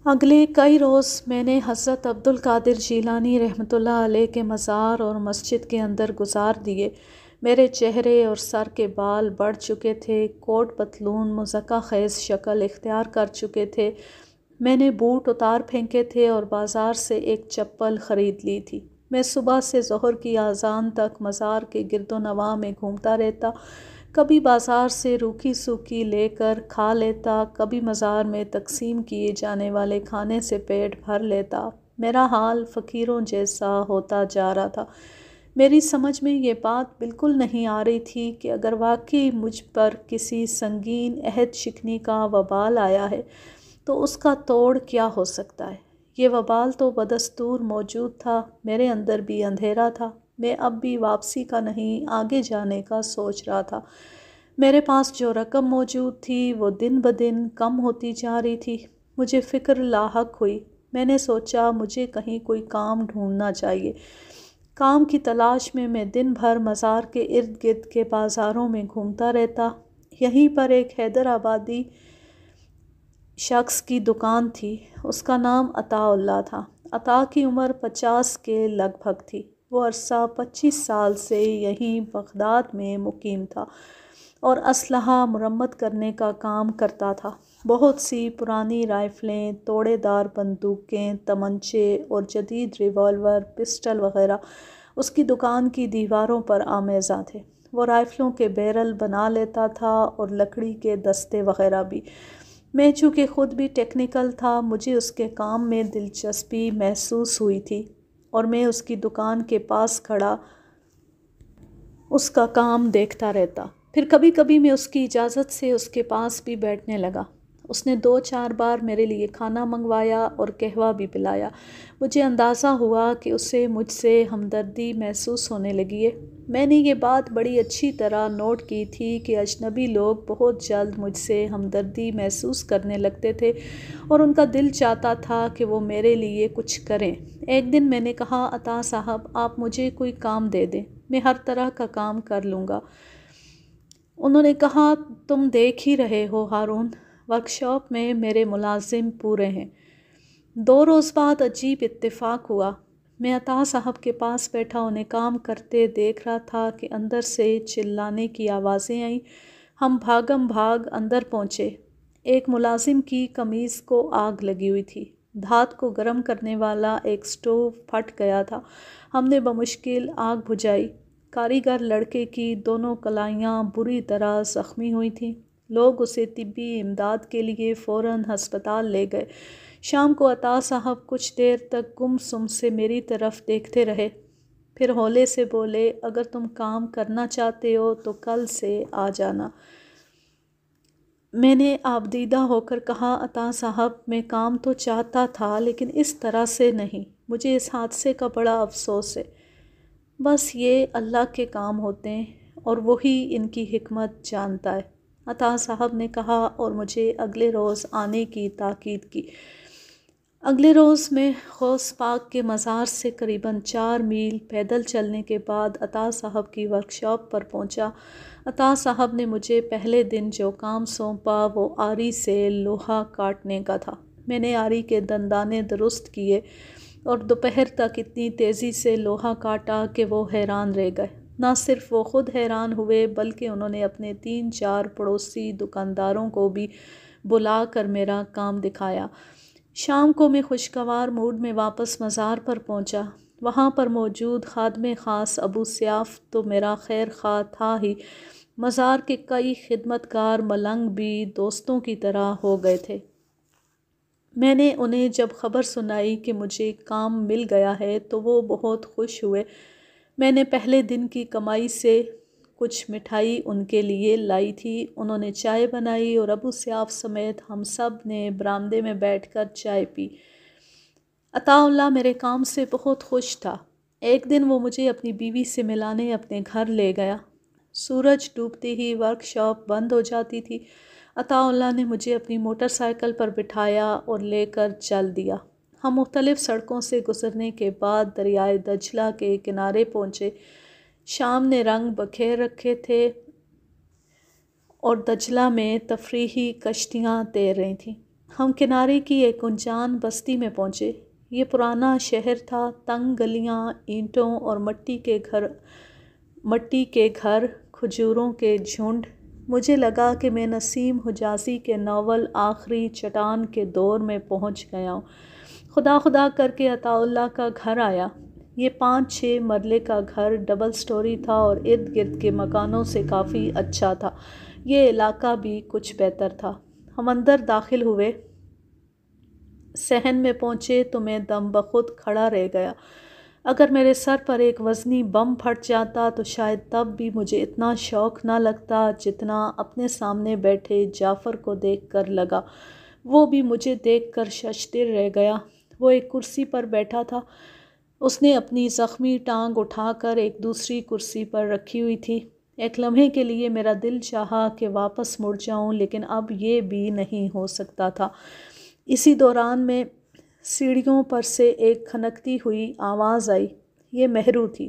اگلے کئی روز میں نے حضرت عبد القادر جیلانی رحمۃ اللہ علیہ کے مزار اور مسجد کے اندر گزار دیے۔ میرے چہرے اور سر کے بال بڑھ چکے تھے، کوٹ پتلون مزکہ خیز شکل اختیار کر چکے تھے۔ میں نے بوٹ اتار پھینکے تھے اور بازار سے ایک چپل خرید لی تھی۔ میں صبح سے ظہر کی اذان تک مزار کے گرد و نواح میں گھومتا رہتا، کبھی بازار سے روکھی سوکھی لے کر کھا لیتا، کبھی مزار میں تقسیم کیے جانے والے کھانے سے پیٹ بھر لیتا۔ میرا حال فقیروں جیسا ہوتا جا رہا تھا۔ میری سمجھ میں یہ بات بالکل نہیں آ رہی تھی کہ اگر واقعی مجھ پر کسی سنگین عہد شکنی کا وبال آیا ہے تو اس کا توڑ کیا ہو سکتا ہے؟ یہ وبال تو بدستور موجود تھا، میرے اندر بھی اندھیرا تھا۔ میں اب بھی واپسی کا نہیں، آگے جانے کا سوچ رہا تھا۔ میرے پاس جو رقم موجود تھی وہ دن بدن کم ہوتی جا رہی تھی۔ مجھے فکر لاحق ہوئی۔ میں نے سوچا مجھے کہیں کوئی کام ڈھونڈنا چاہیے۔ کام کی تلاش میں میں دن بھر مزار کے ارد گرد کے بازاروں میں گھومتا رہتا۔ یہیں پر ایک حیدرآبادی شخص کی دکان تھی، اس کا نام عطا اللہ تھا۔ عطا کی عمر 50 کے لگ بھگ تھی۔ وہ عرصہ 25 سال سے یہیں بغداد میں مقیم تھا اور اسلحہ مرمت کرنے کا کام کرتا تھا۔ بہت سی پرانی رائفلیں، توڑے دار بندوقیں، تمنچے اور جدید ریوالور، پسٹل وغیرہ اس کی دکان کی دیواروں پر آمیزاں تھے۔ وہ رائفلوں کے بیرل بنا لیتا تھا اور لکڑی کے دستے وغیرہ بھی۔ میں چونکہ خود بھی ٹیکنیکل تھا، مجھے اس کے کام میں دلچسپی محسوس ہوئی تھی اور میں اس کی دکان کے پاس کھڑا اس کا کام دیکھتا رہتا۔ پھر کبھی کبھی میں اس کی اجازت سے اس کے پاس بھی بیٹھنے لگا۔ اس نے 2-4 بار میرے لیے کھانا منگوایا اور قہوہ بھی پلایا۔ مجھے اندازہ ہوا کہ اسے مجھ سے ہمدردی محسوس ہونے لگی ہے۔ میں نے یہ بات بڑی اچھی طرح نوٹ کی تھی کہ اجنبی لوگ بہت جلد مجھ سے ہمدردی محسوس کرنے لگتے تھے اور ان کا دل چاہتا تھا کہ وہ میرے لیے کچھ کریں۔ ایک دن میں نے کہا، عطا صاحب آپ مجھے کوئی کام دے دیں، میں ہر طرح کا کام کر لوں گا۔ انہوں نے کہا، تم دیکھ ہی رہے ہو ہارون، ورکشاپ میں میرے ملازم پورے ہیں۔ 2 روز بعد عجیب اتفاق ہوا۔ میں عطا صاحب کے پاس بیٹھا انہیں کام کرتے دیکھ رہا تھا کہ اندر سے چلانے کی آوازیں آئیں۔ ہم بھاگم بھاگ اندر پہنچے۔ ایک ملازم کی قمیض کو آگ لگی ہوئی تھی۔ دھات کو گرم کرنے والا ایک سٹوو پھٹ گیا تھا۔ ہم نے بمشکل آگ بجھائی۔ کاریگر لڑکے کی دونوں کلائیاں بری طرح زخمی ہوئی تھیں۔ لوگ اسے طبی امداد کے لیے فوراً ہسپتال لے گئے۔ شام کو عطا صاحب کچھ دیر تک گم سم سے میری طرف دیکھتے رہے، پھر ہولے سے بولے، اگر تم کام کرنا چاہتے ہو تو کل سے آ جانا۔ میں نے آبدیدہ ہو کر کہا، عطا صاحب میں کام تو چاہتا تھا لیکن اس طرح سے نہیں، مجھے اس حادثے کا بڑا افسوس ہے۔ بس یہ اللہ کے کام ہوتے ہیں اور وہی ان کی حکمت جانتا ہے، عطا صاحب نے کہا اور مجھے اگلے روز آنے کی تاکید کی۔ اگلے روز میں غوث پاک کے مزار سے قریباً 4 میل پیدل چلنے کے بعد عطا صاحب کی ورکشاپ پر پہنچا۔ عطا صاحب نے مجھے پہلے دن جو کام سونپا وہ آری سے لوہا کاٹنے کا تھا۔ میں نے آری کے دندانے درست کیے اور دوپہر تک اتنی تیزی سے لوہا کاٹا کہ وہ حیران رہ گئے۔ نہ صرف وہ خود حیران ہوئے بلکہ انہوں نے اپنے 3-4 پڑوسی دکانداروں کو بھی بلا کر میرا کام دکھایا۔ شام کو میں خوشگوار موڈ میں واپس مزار پر پہنچا۔ وہاں پر موجود خادم خاص ابو سیاف تو میرا خیر خواہ تھا ہی، مزار کے کئی خدمتگار ملنگ بھی دوستوں کی طرح ہو گئے تھے۔ میں نے انہیں جب خبر سنائی کہ مجھے کام مل گیا ہے تو وہ بہت خوش ہوئے۔ میں نے پہلے دن کی کمائی سے کچھ مٹھائی ان کے لیے لائی تھی۔ انہوں نے چائے بنائی اور ابو سیاف سمیت ہم سب نے برآمدے میں بیٹھ کر چائے پی۔ عطا اللہ میرے کام سے بہت خوش تھا۔ ایک دن وہ مجھے اپنی بیوی سے ملانے اپنے گھر لے گیا۔ سورج ڈوبتے ہی ورک شاپ بند ہو جاتی تھی۔ عطا اللہ نے مجھے اپنی موٹر سائیکل پر بٹھایا اور لے کر چل دیا۔ ہم مختلف سڑکوں سے گزرنے کے بعد دریائے دجلہ کے کنارے پہنچے۔ شام نے رنگ بکھیر رکھے تھے اور دجلہ میں تفریحی کشتیاں تیر رہی تھیں۔ ہم کنارے کی ایک انجان بستی میں پہنچے۔ یہ پرانا شہر تھا، تنگ گلیاں، اینٹوں اور مٹی کے گھر، کھجوروں کے جھنڈ۔ مجھے لگا کہ میں نسیم حجازی کے ناول آخری چٹان کے دور میں پہنچ گیا ہوں۔ خدا خدا کر کے عطا اللہ کا گھر آیا۔ یہ 5-6 مرلے کا گھر ڈبل سٹوری تھا اور ارد گرد کے مکانوں سے کافی اچھا تھا۔ یہ علاقہ بھی کچھ بہتر تھا۔ ہم اندر داخل ہوئے۔ صحن میں پہنچے تو میں دم بخود کھڑا رہ گیا۔ اگر میرے سر پر ایک وزنی بم پھٹ جاتا تو شاید تب بھی مجھے اتنا شوق نہ لگتا جتنا اپنے سامنے بیٹھے جعفر کو دیکھ کر لگا۔ وہ بھی مجھے دیکھ کر ششدر رہ گیا۔ وہ ایک کرسی پر بیٹھا تھا۔ اس نے اپنی زخمی ٹانگ اٹھا کر ایک دوسری کرسی پر رکھی ہوئی تھی۔ ایک لمحے کے لیے میرا دل چاہا کہ واپس مڑ جاؤں، لیکن اب یہ بھی نہیں ہو سکتا تھا۔ اسی دوران میں سیڑھیوں پر سے ایک کھنکتی ہوئی آواز آئی۔ یہ مہرو تھی،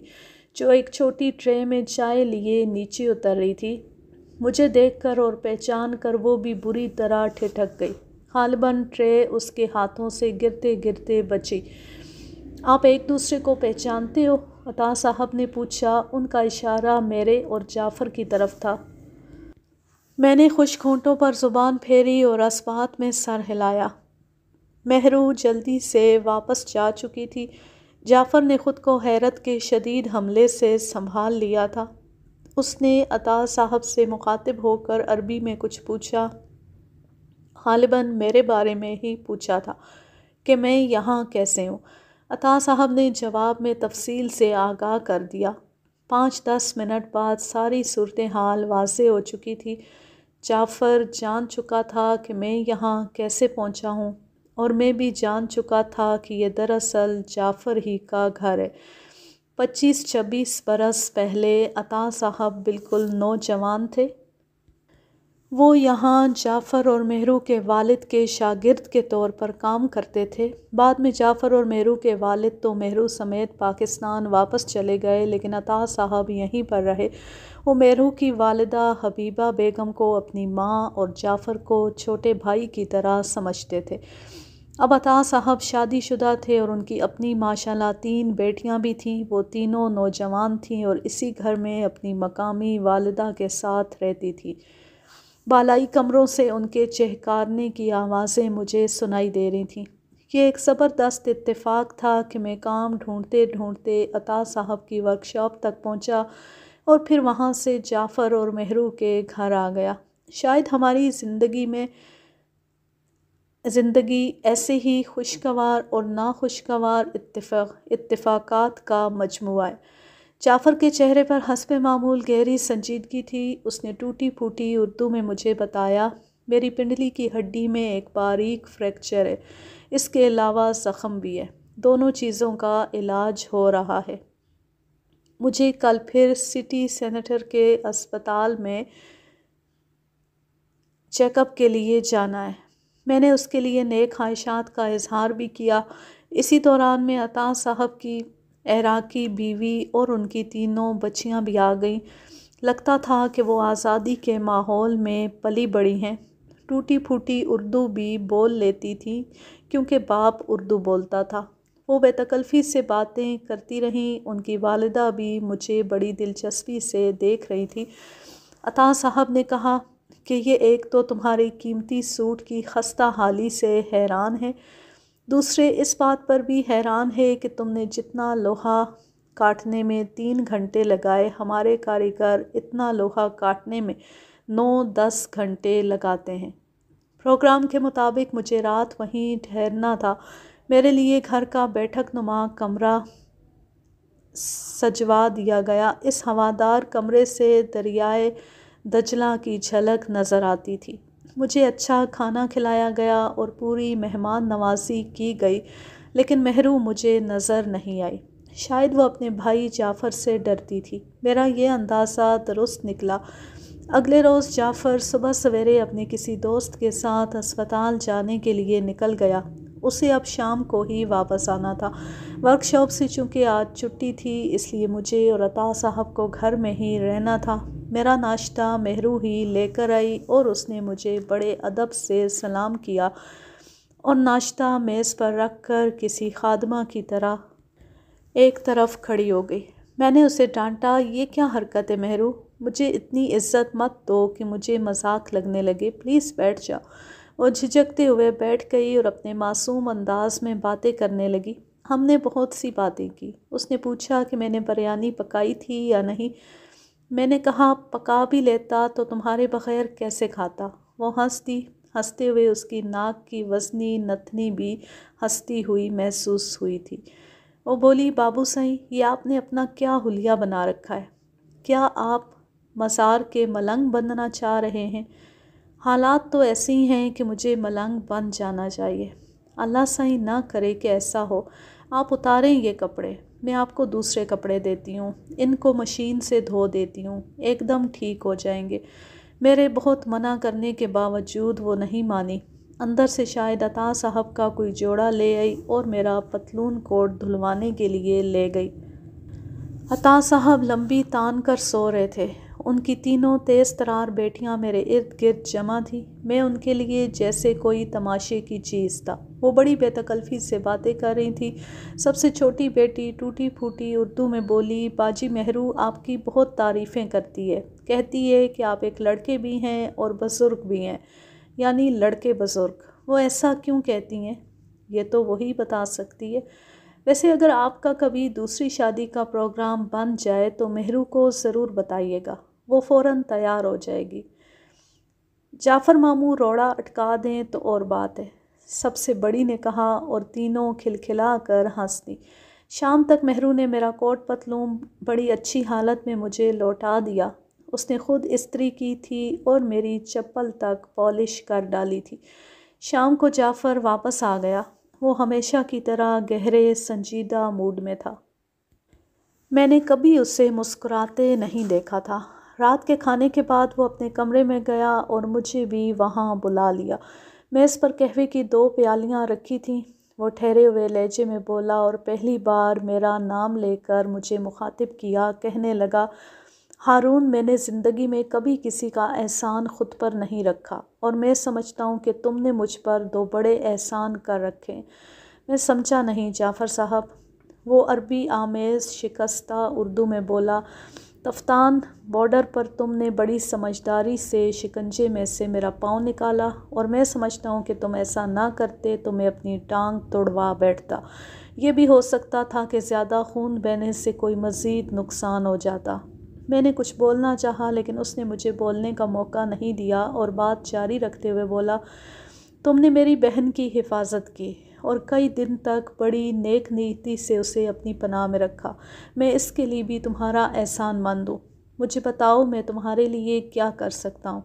جو ایک چھوٹی ٹرے میں چائے لیے نیچے اتر رہی تھی۔ مجھے دیکھ کر اور پہچان کر وہ بھی بری طرح ٹھٹک گئی۔ غالباً ٹرے اس کے ہاتھوں سے گرتے گرتے بچی۔ آپ ایک دوسرے کو پہچانتے ہو؟ عطا صاحب نے پوچھا۔ ان کا اشارہ میرے اور جعفر کی طرف تھا۔ میں نے خشک ہونٹوں پر زبان پھیری اور اثبات میں سر ہلایا۔ مہرو جلدی سے واپس جا چکی تھی۔ جعفر نے خود کو حیرت کے شدید حملے سے سنبھال لیا تھا۔ اس نے عطا صاحب سے مخاطب ہو کر عربی میں کچھ پوچھا، غالباً میرے بارے میں ہی پوچھا تھا کہ میں یہاں کیسے ہوں۔ عطا صاحب نے جواب میں تفصیل سے آگاہ کر دیا۔ 5-10 منٹ بعد ساری صورتحال واضح ہو چکی تھی۔ جعفر جان چکا تھا کہ میں یہاں کیسے پہنچا ہوں، اور میں بھی جان چکا تھا کہ یہ دراصل جعفر ہی کا گھر ہے۔ 25-26 برس پہلے عطا صاحب بالکل نوجوان تھے۔ وہ یہاں جعفر اور مہرو کے والد کے شاگرد کے طور پر کام کرتے تھے۔ بعد میں جعفر اور مہرو کے والد تو مہرو سمیت پاکستان واپس چلے گئے، لیکن عطا صاحب یہیں پر رہے۔ وہ مہرو کی والدہ حبیبہ بیگم کو اپنی ماں اور جعفر کو چھوٹے بھائی کی طرح سمجھتے تھے۔ اب عطا صاحب شادی شدہ تھے اور ان کی اپنی ماشاءاللہ 3 بیٹیاں بھی تھیں۔ وہ تینوں نوجوان تھیں اور اسی گھر میں اپنی مقامی والدہ کے ساتھ رہتی تھیں۔ بالائی کمروں سے ان کے چہکارنے کی آوازیں مجھے سنائی دے رہی تھیں۔ یہ ایک زبردست اتفاق تھا کہ میں کام ڈھونڈتے ڈھونڈتے عطا صاحب کی ورکشاپ تک پہنچا اور پھر وہاں سے جعفر اور مہرو کے گھر آ گیا۔ شاید ہماری زندگی ایسے ہی خوشگوار اور ناخوشگوار اتفاقات کا مجموعہ ہے۔ جعفر کے چہرے پر حسب معمول گہری سنجیدگی تھی۔ اس نے ٹوٹی پھوٹی اردو میں مجھے بتایا، میری پنڈلی کی ہڈی میں ایک باریک فریکچر ہے، اس کے علاوہ زخم بھی ہے، دونوں چیزوں کا علاج ہو رہا ہے۔ مجھے کل پھر سٹی سینٹر کے اسپتال میں چیک اپ کے لیے جانا ہے۔ میں نے اس کے لیے نیک خواہشات کا اظہار بھی کیا۔ اسی دوران میں عطا صاحب کی عراقی بیوی اور ان کی 3 بچیاں بھی آ گئیں۔ لگتا تھا کہ وہ آزادی کے ماحول میں پلی بڑھی ہیں۔ ٹوٹی پھوٹی اردو بھی بول لیتی تھیں کیونکہ باپ اردو بولتا تھا۔ وہ بے تکلفی سے باتیں کرتی رہیں۔ ان کی والدہ بھی مجھے بڑی دلچسپی سے دیکھ رہی تھی۔ عطا صاحب نے کہا کہ یہ ایک تو تمہاری قیمتی سوٹ کی خستہ حالی سے حیران ہے، دوسرے اس بات پر بھی حیران ہے کہ تم نے جتنا لوہا کاٹنے میں 3 گھنٹے لگائے، ہمارے کاریگر اتنا لوہا کاٹنے میں 9-10 گھنٹے لگاتے ہیں۔ پروگرام کے مطابق مجھے رات وہیں ٹھہرنا تھا۔ میرے لیے گھر کا بیٹھک نما کمرہ سجوا دیا گیا۔ اس ہوادار کمرے سے دریائے دجلہ کی جھلک نظر آتی تھی۔ مجھے اچھا کھانا کھلایا گیا اور پوری مہمان نوازی کی گئی، لیکن مہرو مجھے نظر نہیں آئی۔ شاید وہ اپنے بھائی جعفر سے ڈرتی تھی۔ میرا یہ اندازہ درست نکلا۔ اگلے روز جعفر صبح سویرے اپنے کسی دوست کے ساتھ ہسپتال جانے کے لیے نکل گیا۔ اسے اب شام کو ہی واپس آنا تھا۔ ورک شاپ سے چونکہ آج چھٹی تھی، اس لیے مجھے اور عطا صاحب کو گھر میں ہی رہنا تھا۔ میرا ناشتہ مہرو ہی لے کر آئی اور اس نے مجھے بڑے ادب سے سلام کیا اور ناشتہ میز پر رکھ کر کسی خادمہ کی طرح ایک طرف کھڑی ہو گئی۔ میں نے اسے ڈانٹا، یہ کیا حرکت ہے مہرو؟ مجھے اتنی عزت مت دو کہ مجھے مذاق لگنے لگے، پلیز بیٹھ جاؤ۔ وہ جھجکتے ہوئے بیٹھ گئی اور اپنے معصوم انداز میں باتیں کرنے لگی۔ ہم نے بہت سی باتیں کی۔ اس نے پوچھا کہ میں نے بریانی پکائی تھی یا نہیں۔ میں نے کہا پکا بھی لیتا تو تمہارے بغیر کیسے کھاتا۔ وہ ہنس دی۔ ہنستے ہوئے اس کی ناک کی وزنی نتنی بھی ہنستی ہوئی محسوس ہوئی تھی۔ وہ بولی، بابو سائیں، یہ آپ نے اپنا کیا حلیہ بنا رکھا ہے؟ کیا آپ مزار کے ملنگ بننا چاہ رہے ہیں؟ حالات تو ایسے ہی ہیں کہ مجھے ملنگ بن جانا چاہیے۔ اللہ سائیں نہ کرے کہ ایسا ہو۔ آپ اتاریں یہ کپڑے، میں آپ کو دوسرے کپڑے دیتی ہوں، ان کو مشین سے دھو دیتی ہوں، ایک دم ٹھیک ہو جائیں گے۔ میرے بہت منع کرنے کے باوجود وہ نہیں مانی۔ اندر سے شاید عطا صاحب کا کوئی جوڑا لے آئی اور میرا پتلون کوٹ دھلوانے کے لیے لے گئی۔ عطا صاحب لمبی تان کر سو رہے تھے۔ ان کی تینوں تیز ترار بیٹیاں میرے ارد گرد جمع تھیں۔ میں ان کے لیے جیسے کوئی تماشے کی چیز تھا۔ وہ بڑی بے تکلفی سے باتیں کر رہی تھیں۔ سب سے چھوٹی بیٹی ٹوٹی پھوٹی اردو میں بولی، باجی مہرو آپ کی بہت تعریفیں کرتی ہے، کہتی ہے کہ آپ ایک لڑکے بھی ہیں اور بزرگ بھی ہیں، یعنی لڑکے بزرگ۔ وہ ایسا کیوں کہتی ہیں؟ یہ تو وہی بتا سکتی ہے۔ ویسے اگر آپ کا کبھی دوسری شادی کا پروگرام بن جائے تو مہرو کو ضرور بتائیے گا، وہ فوراً تیار ہو جائے گی۔ جعفر ماموں روڑا اٹکا دیں تو اور بات ہے، سب سے بڑی نے کہا اور تینوں کھلکھلا کر ہنس دیں۔ شام تک مہرو نے میرا کوٹ پتلون بڑی اچھی حالت میں مجھے لوٹا دیا۔ اس نے خود استری کی تھی اور میری چپل تک پالش کر ڈالی تھی۔ شام کو جعفر واپس آ گیا۔ وہ ہمیشہ کی طرح گہرے سنجیدہ موڈ میں تھا۔ میں نے کبھی اسے مسکراتے نہیں دیکھا تھا۔ رات کے کھانے کے بعد وہ اپنے کمرے میں گیا اور مجھے بھی وہاں بلا لیا۔ میز پر قہوے کی 2 پیالیاں رکھی تھیں۔ وہ ٹھہرے ہوئے لہجے میں بولا اور پہلی بار میرا نام لے کر مجھے مخاطب کیا۔ کہنے لگا، ہارون، میں نے زندگی میں کبھی کسی کا احسان خود پر نہیں رکھا اور میں سمجھتا ہوں کہ تم نے مجھ پر 2 بڑے احسان کر رکھے۔ میں سمجھا نہیں جعفر صاحب۔ وہ عربی آمیز شکستہ اردو میں بولا، تفتان، بارڈر پر تم نے بڑی سمجھداری سے شکنجے میں سے میرا پاؤں نکالا اور میں سمجھتا ہوں کہ تم ایسا نہ کرتے تو میں اپنی ٹانگ توڑوا بیٹھتا۔ یہ بھی ہو سکتا تھا کہ زیادہ خون بہنے سے کوئی مزید نقصان ہو جاتا۔ میں نے کچھ بولنا چاہا لیکن اس نے مجھے بولنے کا موقع نہیں دیا اور بات جاری رکھتے ہوئے بولا، تم نے میری بہن کی حفاظت کی اور کئی دن تک بڑی نیک نیتی سے اسے اپنی پناہ میں رکھا۔ میں اس کے لیے بھی تمہارا احسان مند ہوں۔ مجھے بتاؤ میں تمہارے لیے کیا کر سکتا ہوں؟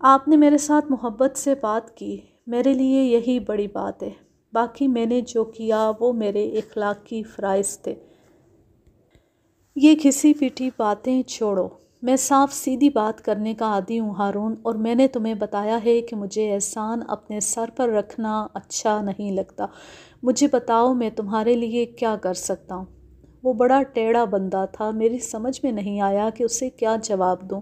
آپ نے میرے ساتھ محبت سے بات کی، میرے لیے یہی بڑی بات ہے۔ باقی میں نے جو کیا وہ میرے اخلاقی فرائض تھے۔ یہ گھسی پیٹی باتیں چھوڑو، میں صاف سیدھی بات کرنے کا عادی ہوں ہارون، اور میں نے تمہیں بتایا ہے کہ مجھے احسان اپنے سر پر رکھنا اچھا نہیں لگتا۔ مجھے بتاؤ میں تمہارے لیے کیا کر سکتا ہوں؟ وہ بڑا ٹیڑھا بندہ تھا، میری سمجھ میں نہیں آیا کہ اسے کیا جواب دوں۔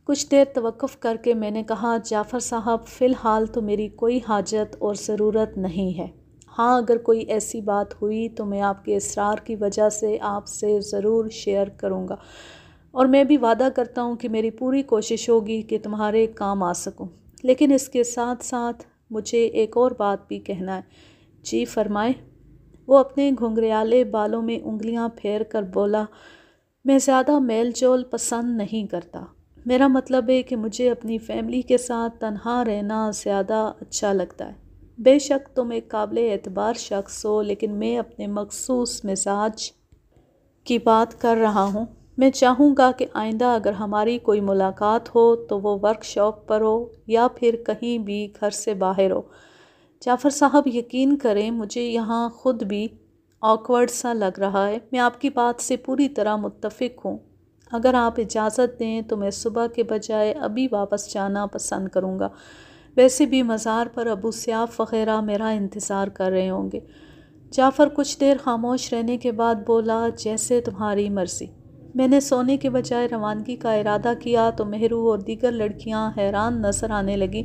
کچھ دیر توقف کر کے میں نے کہا، جعفر صاحب، فی الحال تو میری کوئی حاجت اور ضرورت نہیں ہے۔ ہاں اگر کوئی ایسی بات ہوئی تو میں آپ کے اصرار کی وجہ سے آپ سے ضرور شیئر کروں گا، اور میں بھی وعدہ کرتا ہوں کہ میری پوری کوشش ہوگی کہ تمہارے کام آ سکوں۔ لیکن اس کے ساتھ ساتھ مجھے ایک اور بات بھی کہنا ہے۔ جی فرمائیں۔ وہ اپنے گھنگریالے بالوں میں انگلیاں پھیر کر بولا، میں زیادہ میل جول پسند نہیں کرتا۔ میرا مطلب ہے کہ مجھے اپنی فیملی کے ساتھ تنہا رہنا زیادہ اچھا لگتا ہے۔ بے شک تم ایک قابل اعتبار شخص ہو، لیکن میں اپنے مخصوص مزاج کی بات کر رہا ہوں۔ میں چاہوں گا کہ آئندہ اگر ہماری کوئی ملاقات ہو تو وہ ورک شاپ پر ہو یا پھر کہیں بھی گھر سے باہر ہو۔ جعفر صاحب یقین کریں مجھے یہاں خود بھی آکورڈ سا لگ رہا ہے۔ میں آپ کی بات سے پوری طرح متفق ہوں۔ اگر آپ اجازت دیں تو میں صبح کے بجائے ابھی واپس جانا پسند کروں گا۔ ویسے بھی مزار پر ابو سیاف وغیرہ میرا انتظار کر رہے ہوں گے۔ جعفر کچھ دیر خاموش رہنے کے بعد بولا، جیسے تمہاری مرضی۔ میں نے سونے کے بجائے روانگی کا ارادہ کیا تو مہرو اور دیگر لڑکیاں حیران نظر آنے لگیں۔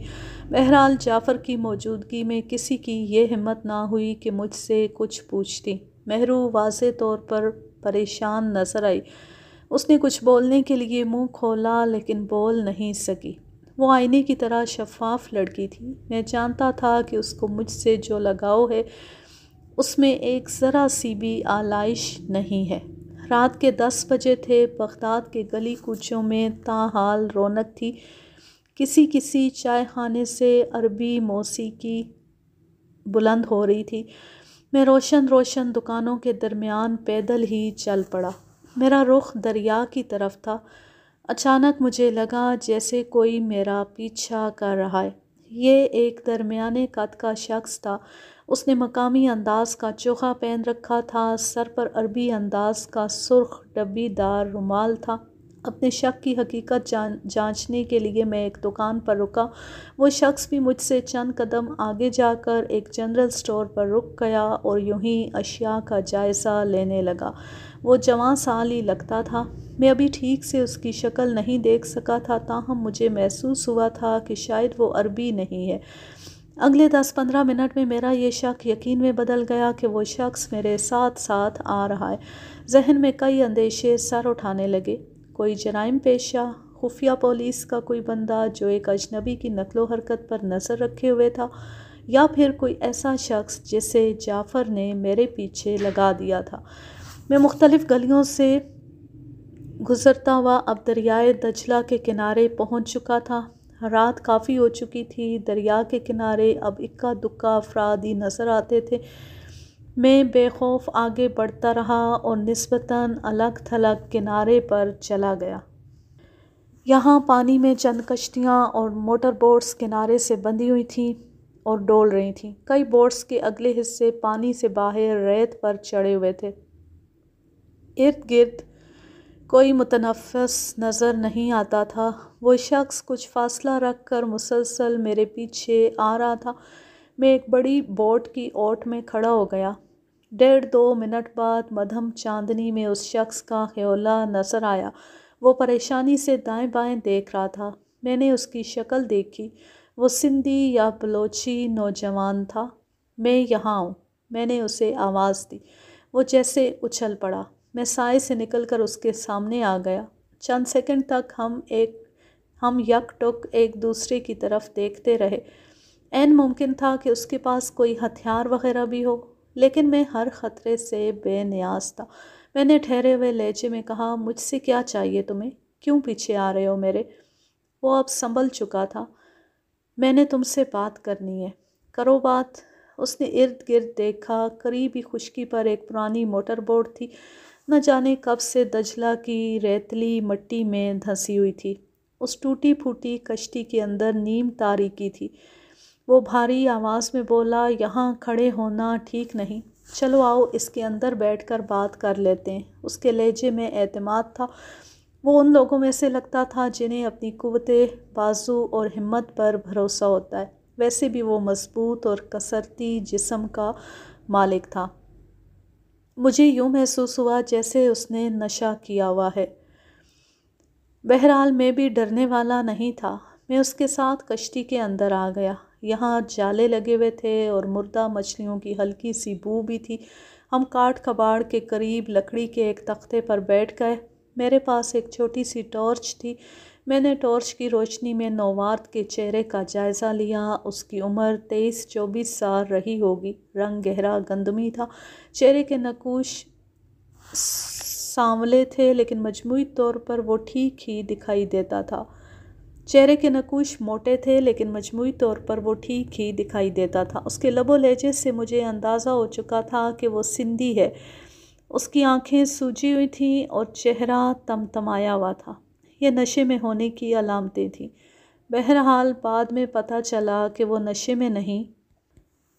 بہرحال جعفر کی موجودگی میں کسی کی یہ ہمت نہ ہوئی کہ مجھ سے کچھ پوچھتی۔ مہرو واضح طور پر پریشان نظر آئی۔ اس نے کچھ بولنے کے لیے منہ کھولا لیکن بول نہیں سکی۔ وہ آئینے کی طرح شفاف لڑکی تھی۔ میں جانتا تھا کہ اس کو مجھ سے جو لگاؤ ہے اس میں ایک ذرا سی بھی آلائش نہیں ہے۔ رات کے 10 بجے تھے۔ بغداد کے گلی کوچوں میں تاحال رونق تھی۔ کسی چائے خانے سے عربی موسیقی بلند ہو رہی تھی۔ میں روشن دکانوں کے درمیان پیدل ہی چل پڑا۔ میرا رخ دریا کی طرف تھا۔ اچانک مجھے لگا جیسے کوئی میرا پیچھا کر رہا ہے۔ یہ ایک درمیانے قد کا شخص تھا۔ اس نے مقامی انداز کا چوغا پہن رکھا تھا۔ سر پر عربی انداز کا سرخ ڈبی دار رومال تھا۔ اپنے شک کی حقیقت جانچنے کے لیے میں ایک دکان پر رکا۔ وہ شخص بھی مجھ سے چند قدم آگے جا کر ایک جنرل سٹور پر رک گیا اور یوں ہی اشیاء کا جائزہ لینے لگا۔ وہ جوان سال ہی لگتا تھا۔ میں ابھی ٹھیک سے اس کی شکل نہیں دیکھ سکا تھا، تاہم مجھے محسوس ہوا تھا کہ شاید وہ عربی نہیں ہے۔ اگلے 10-15 منٹ میں میرا یہ شک یقین میں بدل گیا کہ وہ شخص میرے ساتھ ساتھ آ رہا ہے۔ ذہن میں کئی اندیشے سر اٹھانے لگے۔ کوئی جرائم پیشہ، خفیہ پولیس کا کوئی بندہ جو ایک اجنبی کی نقل و حرکت پر نظر رکھے ہوئے تھا، یا پھر کوئی ایسا شخص جسے جعفر نے میرے پیچھے لگا دیا تھا۔ میں مختلف گلیوں سے گزرتا ہوا اب دریائے دجلہ کے کنارے پہنچ چکا تھا۔ رات کافی ہو چکی تھی۔ دریا کے کنارے اب اکا دکا افراد ہی نظر آتے تھے۔ میں بے خوف آگے بڑھتا رہا اور نسبتاً الگ تھلگ کنارے پر چلا گیا۔ یہاں پانی میں چند کشتیاں اور موٹر بوٹس کنارے سے بندھی ہوئی تھیں اور ڈول رہی تھیں۔ کئی بوٹس کے اگلے حصے پانی سے باہر ریت پر چڑھے ہوئے تھے۔ ارد گرد کوئی متنفس نظر نہیں آتا تھا۔ وہ شخص کچھ فاصلہ رکھ کر مسلسل میرے پیچھے آ رہا تھا۔ میں ایک بڑی بوٹ کی اوٹ میں کھڑا ہو گیا۔ 1.5-2 منٹ بعد مدھم چاندنی میں اس شخص کا خیولہ نظر آیا۔ وہ پریشانی سے دائیں بائیں دیکھ رہا تھا۔ میں نے اس کی شکل دیکھی۔ وہ سندھی یا بلوچی نوجوان تھا۔ میں یہاں ہوں، میں نے اسے آواز دی۔ وہ جیسے اچھل پڑا۔ میں سائے سے نکل کر اس کے سامنے آ گیا۔ چند سیکنڈ تک ہم یک ٹک ایک دوسرے کی طرف دیکھتے رہے۔ عین ممکن تھا کہ اس کے پاس کوئی ہتھیار وغیرہ بھی ہو، لیکن میں ہر خطرے سے بے نیاز تھا۔ میں نے ٹھہرے ہوئے لہجے میں کہا، مجھ سے کیا چاہیے تمہیں؟ کیوں پیچھے آ رہے ہو میرے؟ وہ اب سنبھل چکا تھا۔ میں نے تم سے بات کرنی ہے۔ کرو بات۔ اس نے ارد گرد دیکھا۔ قریب ہی خشکی پر ایک پرانی موٹر بوٹ تھی۔ نہ جانے کب سے دجلہ کی ریتلی مٹی میں دھسی ہوئی تھی۔ اس ٹوٹی پھوٹی کشتی کے اندر نیم تاریکی تھی۔ وہ بھاری آواز میں بولا، یہاں کھڑے ہونا ٹھیک نہیں، چلو آؤ اس کے اندر بیٹھ کر بات کر لیتے ہیں۔ اس کے لہجے میں اعتماد تھا۔ وہ ان لوگوں میں سے لگتا تھا جنہیں اپنی قوت بازو اور ہمت پر بھروسہ ہوتا ہے۔ ویسے بھی وہ مضبوط اور کسرتی جسم کا مالک تھا۔ مجھے یوں محسوس ہوا جیسے اس نے نشہ کیا ہوا ہے۔ بہرحال میں بھی ڈرنے والا نہیں تھا۔ میں اس کے ساتھ کشتی کے اندر آ گیا۔ یہاں جالے لگے ہوئے تھے اور مردہ مچھلیوں کی ہلکی سی بو بھی تھی۔ ہم کاٹ کباڑ کے قریب لکڑی کے ایک تختے پر بیٹھ گئے۔ میرے پاس ایک چھوٹی سی ٹارچ تھی۔ میں نے ٹارچ کی روشنی میں نوارد کے چہرے کا جائزہ لیا۔ اس کی عمر 23-24 سال رہی ہوگی۔ رنگ گہرا گندمی تھا۔ چہرے کے نقوش سانولے تھے لیکن مجموعی طور پر وہ ٹھیک ہی دکھائی دیتا تھا۔ چہرے کے نقوش موٹے تھے لیکن مجموعی طور پر وہ ٹھیک ہی دکھائی دیتا تھا۔ اس کے لب و لہجے سے مجھے اندازہ ہو چکا تھا کہ وہ سندھی ہے۔ اس کی آنکھیں سوجی ہوئی تھیں اور چہرہ تمتمایا ہوا تھا۔ یہ نشے میں ہونے کی علامتیں تھیں۔ بہرحال بعد میں پتہ چلا کہ وہ نشے میں نہیں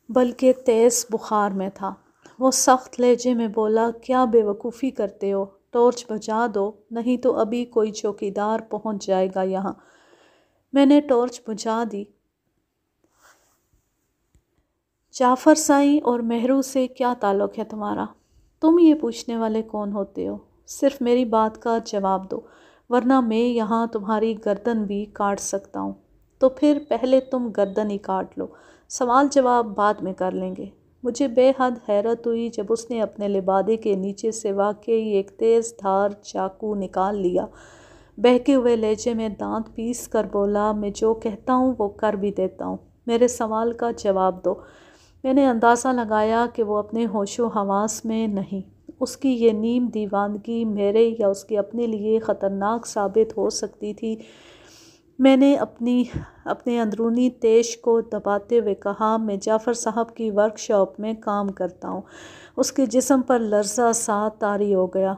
بلکہ تیز بخار میں تھا۔ وہ سخت لہجے میں بولا، کیا بے وقوفی کرتے ہو؟ ٹارچ بجھا دو، نہیں تو ابھی کوئی چوکیدار پہنچ جائے گا یہاں۔ میں نے ٹارچ بجھا دی۔ جعفر سائیں اور مہرو سے کیا تعلق ہے تمہارا؟ تم یہ پوچھنے والے کون ہوتے ہو؟ صرف میری بات کا جواب دو، ورنہ میں یہاں تمہاری گردن بھی کاٹ سکتا ہوں۔ تو پھر پہلے تم گردن ہی کاٹ لو، سوال جواب بعد میں کر لیں گے۔ مجھے بے حد حیرت ہوئی جب اس نے اپنے لبادے کے نیچے سے واقعی ایک تیز دھار چاقو نکال لیا۔ بہکے ہوئے لہجے میں دانت پیس کر بولا، میں جو کہتا ہوں وہ کر بھی دیتا ہوں، میرے سوال کا جواب دو۔ میں نے اندازہ لگایا کہ وہ اپنے ہوش و حواس میں نہیں۔ اس کی یہ نیم دیوانگی میرے یا اس کے اپنے لیے خطرناک ثابت ہو سکتی تھی۔ میں نے اپنے اندرونی طیش کو دباتے ہوئے کہا، میں جعفر صاحب کی ورکشاپ میں کام کرتا ہوں۔ اس کے جسم پر لرزہ سا طاری ہو گیا۔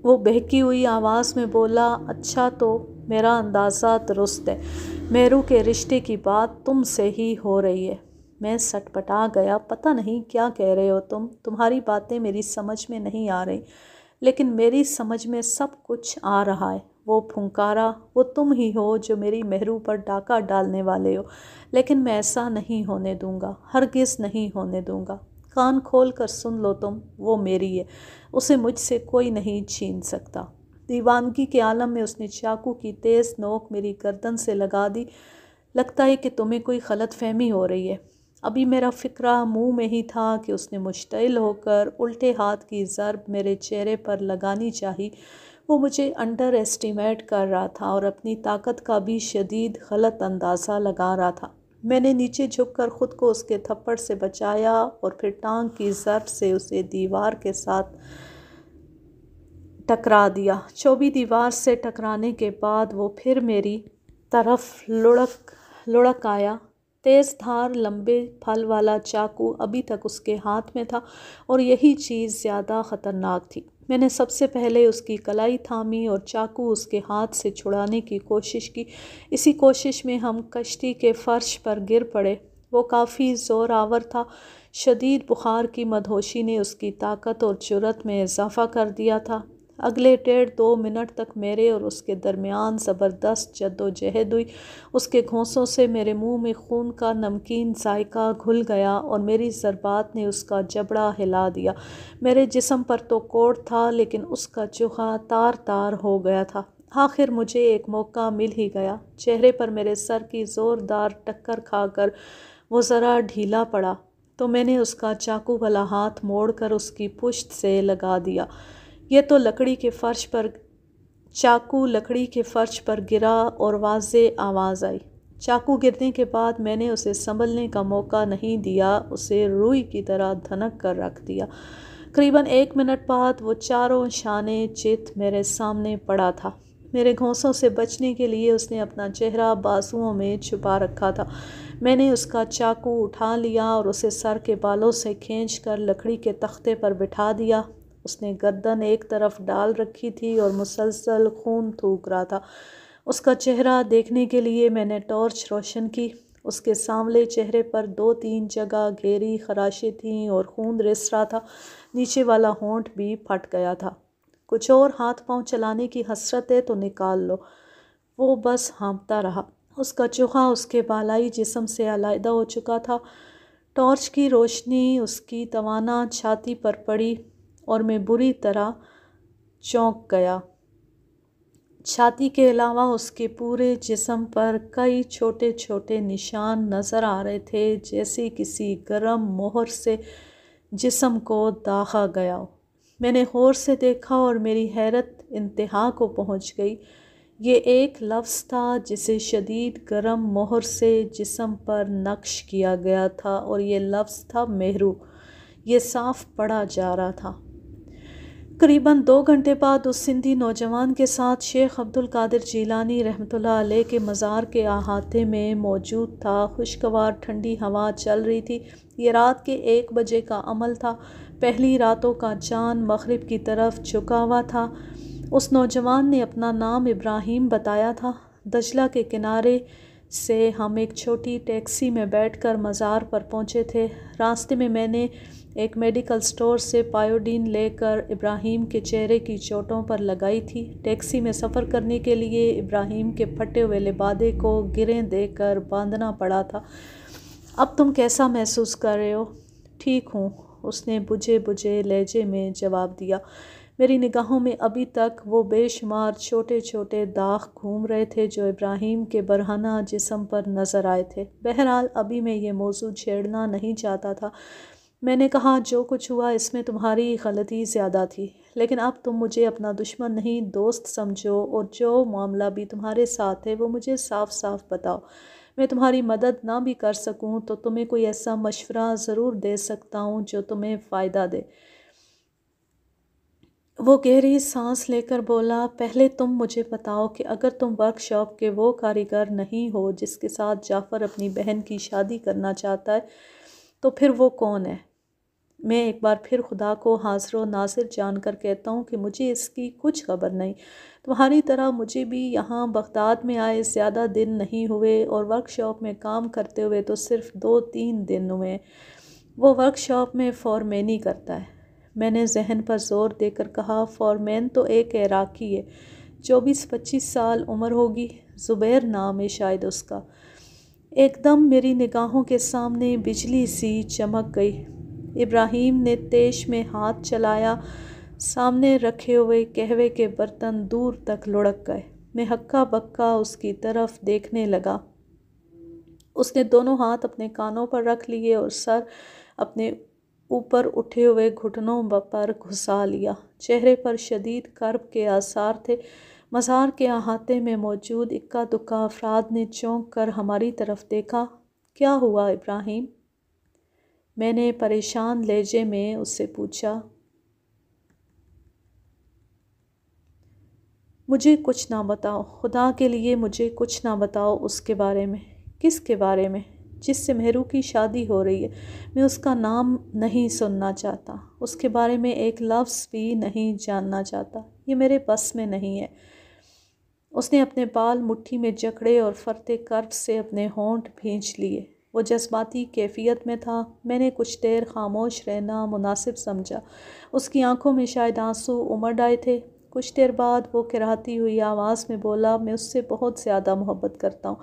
وہ بہکی ہوئی آواز میں بولا، اچھا تو میرا اندازہ درست ہے، مہرو کے رشتے کی بات تم سے ہی ہو رہی ہے۔ میں سٹپٹا گیا، پتہ نہیں کیا کہہ رہے ہو تمہاری باتیں میری سمجھ میں نہیں آ رہی۔ لیکن میری سمجھ میں سب کچھ آ رہا ہے۔ وہ پھنکارا، وہ تم ہی ہو جو میری مہرو پر ڈاکہ ڈالنے والے ہو، لیکن میں ایسا نہیں ہونے دوں گا، ہرگز نہیں ہونے دوں گا۔ کان کھول کر سن لو تم، وہ میری ہے، اسے مجھ سے کوئی نہیں چھین سکتا۔ دیوانگی کے عالم میں اس نے چاقو کی تیز نوک میری گردن سے لگا دی۔ لگتا ہے کہ تمہیں کوئی غلط فہمی ہو رہی ہے۔ ابھی میرا فکرہ منہ میں ہی تھا کہ اس نے مشتعل ہو کر الٹے ہاتھ کی ضرب میرے چہرے پر لگانی چاہی۔ وہ مجھے انڈر ایسٹیمیٹ کر رہا تھا اور اپنی طاقت کا بھی شدید غلط اندازہ لگا رہا تھا۔ میں نے نیچے جھک کر خود کو اس کے تھپڑ سے بچایا اور پھر ٹانگ کی ضرب سے اسے دیوار کے ساتھ ٹکرا دیا۔ چوبی دیوار سے ٹکرانے کے بعد وہ پھر میری طرف لڑک آیا۔ تیز دھار لمبے پھل والا چاقو ابھی تک اس کے ہاتھ میں تھا اور یہی چیز زیادہ خطرناک تھی۔ میں نے سب سے پہلے اس کی کلائی تھامی اور چاقو اس کے ہاتھ سے چھڑانے کی کوشش کی۔ اسی کوشش میں ہم کشتی کے فرش پر گر پڑے۔ وہ کافی زور آور تھا۔ شدید بخار کی مدہوشی نے اس کی طاقت اور جرأت میں اضافہ کر دیا تھا۔ اگلے 1.5-2 منٹ تک میرے اور اس کے درمیان زبردست جدوجہد ہوئی۔ اس کے گھونسوں سے میرے منہ میں خون کا نمکین ذائقہ گھل گیا اور میری ضربات نے اس کا جبڑا ہلا دیا۔ میرے جسم پر تو کوٹ تھا لیکن اس کا چوہا تار تار ہو گیا تھا۔ آخر مجھے ایک موقع مل ہی گیا۔ چہرے پر میرے سر کی زوردار ٹکر کھا کر وہ ذرا ڈھیلا پڑا تو میں نے اس کا چاقو والا ہاتھ موڑ کر اس کی پشت سے لگا دیا۔ یہ تو چاقو لکڑی کے فرش پر گرا اور واضح آواز آئی۔ چاقو گرنے کے بعد میں نے اسے سنبھلنے کا موقع نہیں دیا، اسے روئی کی طرح دھنک کر رکھ دیا۔ قریباً 1 منٹ بعد وہ چاروں شانے چت میرے سامنے پڑا تھا۔ میرے گھونسوں سے بچنے کے لیے اس نے اپنا چہرہ بازوؤں میں چھپا رکھا تھا۔ میں نے اس کا چاقو اٹھا لیا اور اسے سر کے بالوں سے کھینچ کر لکڑی کے تختے پر بٹھا دیا۔ اس نے گردن ایک طرف ڈال رکھی تھی اور مسلسل خون تھوک رہا تھا۔ اس کا چہرہ دیکھنے کے لیے میں نے ٹارچ روشن کی۔ اس کے سانولے چہرے پر 2-3 جگہ گہری خراشیں تھیں اور خون رس رہا تھا۔ نیچے والا ہونٹ بھی پھٹ گیا تھا۔ کچھ اور ہاتھ پاؤں چلانے کی حسرت ہے تو نکال لو۔ وہ بس ہانپتا رہا۔ اس کا چوہا اس کے بالائی جسم سے علیحدہ ہو چکا تھا۔ ٹارچ کی روشنی اس کی توانا چھاتی پر پڑی اور میں بری طرح چونک گیا۔ چھاتی کے علاوہ اس کے پورے جسم پر کئی چھوٹے چھوٹے نشان نظر آ رہے تھے، جیسے کسی گرم مہر سے جسم کو داغا گیا ہو۔ میں نے غور سے دیکھا اور میری حیرت انتہا کو پہنچ گئی۔ یہ ایک لفظ تھا جسے شدید گرم مہر سے جسم پر نقش کیا گیا تھا، اور یہ لفظ تھا مہرو۔ یہ صاف پڑھا جا رہا تھا۔ قریباً 2 گھنٹے بعد اس سندھی نوجوان کے ساتھ شیخ عبد القادر جیلانی رحمۃ اللہ علیہ کے مزار کے احاطے میں موجود تھا۔ خوشگوار ٹھنڈی ہوا چل رہی تھی۔ یہ رات کے 1 بجے کا عمل تھا۔ پہلی راتوں کا چاند مغرب کی طرف جھکا ہوا تھا۔ اس نوجوان نے اپنا نام ابراہیم بتایا تھا۔ دجلہ کے کنارے سے ہم ایک چھوٹی ٹیکسی میں بیٹھ کر مزار پر پہنچے تھے۔ راستے میں میں نے ایک میڈیکل سٹور سے پائیوڈین لے کر ابراہیم کے چہرے کی چوٹوں پر لگائی تھی۔ ٹیکسی میں سفر کرنے کے لیے ابراہیم کے پھٹے ہوئے لبادے کو گریں دے کر باندھنا پڑا تھا۔ اب تم کیسا محسوس کر رہے ہو؟ ٹھیک ہوں، اس نے بجھے بجھے لہجے میں جواب دیا۔ میری نگاہوں میں ابھی تک وہ بے شمار چھوٹے چھوٹے داغ گھوم رہے تھے جو ابراہیم کے برہنہ جسم پر نظر آئے تھے۔ بہرحال ابھی میں یہ موضوع چھیڑنا نہیں چاہتا تھا۔ میں نے کہا، جو کچھ ہوا اس میں تمہاری غلطی زیادہ تھی، لیکن اب تم مجھے اپنا دشمن نہیں دوست سمجھو، اور جو معاملہ بھی تمہارے ساتھ ہے وہ مجھے صاف صاف بتاؤ۔ میں تمہاری مدد نہ بھی کر سکوں تو تمہیں کوئی ایسا مشورہ ضرور دے سکتا ہوں جو تمہیں فائدہ دے۔ وہ گہری سانس لے کر بولا، پہلے تم مجھے بتاؤ کہ اگر تم ورک شاپ کے وہ کاریگر نہیں ہو جس کے ساتھ جعفر اپنی بہن کی شادی کرنا چاہتا ہے تو پھر وہ کون ہے؟ میں ایک بار پھر خدا کو حاضر و ناظر جان کر کہتا ہوں کہ مجھے اس کی کچھ خبر نہیں۔ تمہاری طرح مجھے بھی یہاں بغداد میں آئے زیادہ دن نہیں ہوئے، اور ورک شاپ میں کام کرتے ہوئے تو صرف 2-3 دن ہوئے۔ وہ ورک شاپ میں فورمینی کرتا ہے۔ میں نے ذہن پر زور دے کر کہا، فورمین تو ایک عراقی ہے، 24-25 سال عمر ہوگی، زبیر نام ہے شاید اس کا۔ ایک دم میری نگاہوں کے سامنے بجلی سی چمک گئی۔ ابراہیم نے تیش میں ہاتھ چلایا۔ سامنے رکھے ہوئے قہوے کے برتن دور تک لڑک گئے۔ میں ہکا بکا اس کی طرف دیکھنے لگا۔ اس نے دونوں ہاتھ اپنے کانوں پر رکھ لیے اور سر اپنے اوپر اٹھے ہوئے گھٹنوں پر گھسا لیا۔ چہرے پر شدید کرب کے آثار تھے۔ مزار کے احاطے میں موجود اکا دکا افراد نے چونک کر ہماری طرف دیکھا۔ کیا ہوا ابراہیم؟ میں نے پریشان لہجے میں اس سے پوچھا۔ مجھے کچھ نہ بتاؤ، خدا کے لیے مجھے کچھ نہ بتاؤ اس کے بارے میں۔ کس کے بارے میں؟ جس سے مہرو کی شادی ہو رہی ہے۔ میں اس کا نام نہیں سننا چاہتا، اس کے بارے میں ایک لفظ بھی نہیں جاننا چاہتا، یہ میرے بس میں نہیں ہے۔ اس نے اپنے بال مٹھی میں جکڑے اور فرط کرب سے اپنے ہونٹ بھینچ لیے۔ وہ جذباتی کیفیت میں تھا۔ میں نے کچھ دیر خاموش رہنا مناسب سمجھا۔ اس کی آنکھوں میں شاید آنسو امڈ آئے تھے۔ کچھ دیر بعد وہ کراہتی ہوئی آواز میں بولا، میں اس سے بہت زیادہ محبت کرتا ہوں،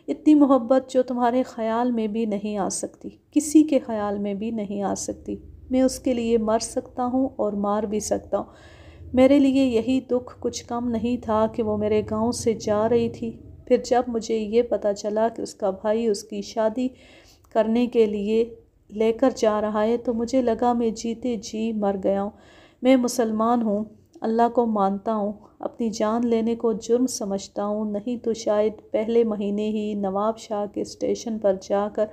اتنی محبت جو تمہارے خیال میں بھی نہیں آ سکتی، کسی کے خیال میں بھی نہیں آ سکتی۔ میں اس کے لیے مر سکتا ہوں اور مار بھی سکتا ہوں۔ میرے لیے یہی دکھ کچھ کم نہیں تھا کہ وہ میرے گاؤں سے جا رہی تھی۔ پھر جب مجھے یہ پتہ چلا کہ اس کا بھائی اس کی شادی کرنے کے لیے لے کر جا رہا ہے تو مجھے لگا میں جیتے جی مر گیا ہوں۔ میں مسلمان ہوں، اللہ کو مانتا ہوں، اپنی جان لینے کو جرم سمجھتا ہوں، نہیں تو شاید پہلے مہینے ہی نواب شاہ کے اسٹیشن پر جا کر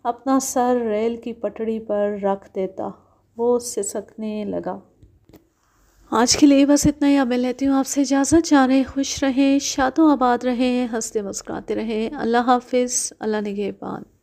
اپنا سر ریل کی پٹڑی پر رکھ دیتا۔ وہ سسکنے لگا۔ آج کے لیے بس اتنا ہی۔ اب میں لیتی ہوں آپ سے اجازت۔ جانے خوش رہیں، شاد و آباد رہیں، ہنستے مسکراتے رہیں۔ اللہ حافظ، اللہ نگہبان۔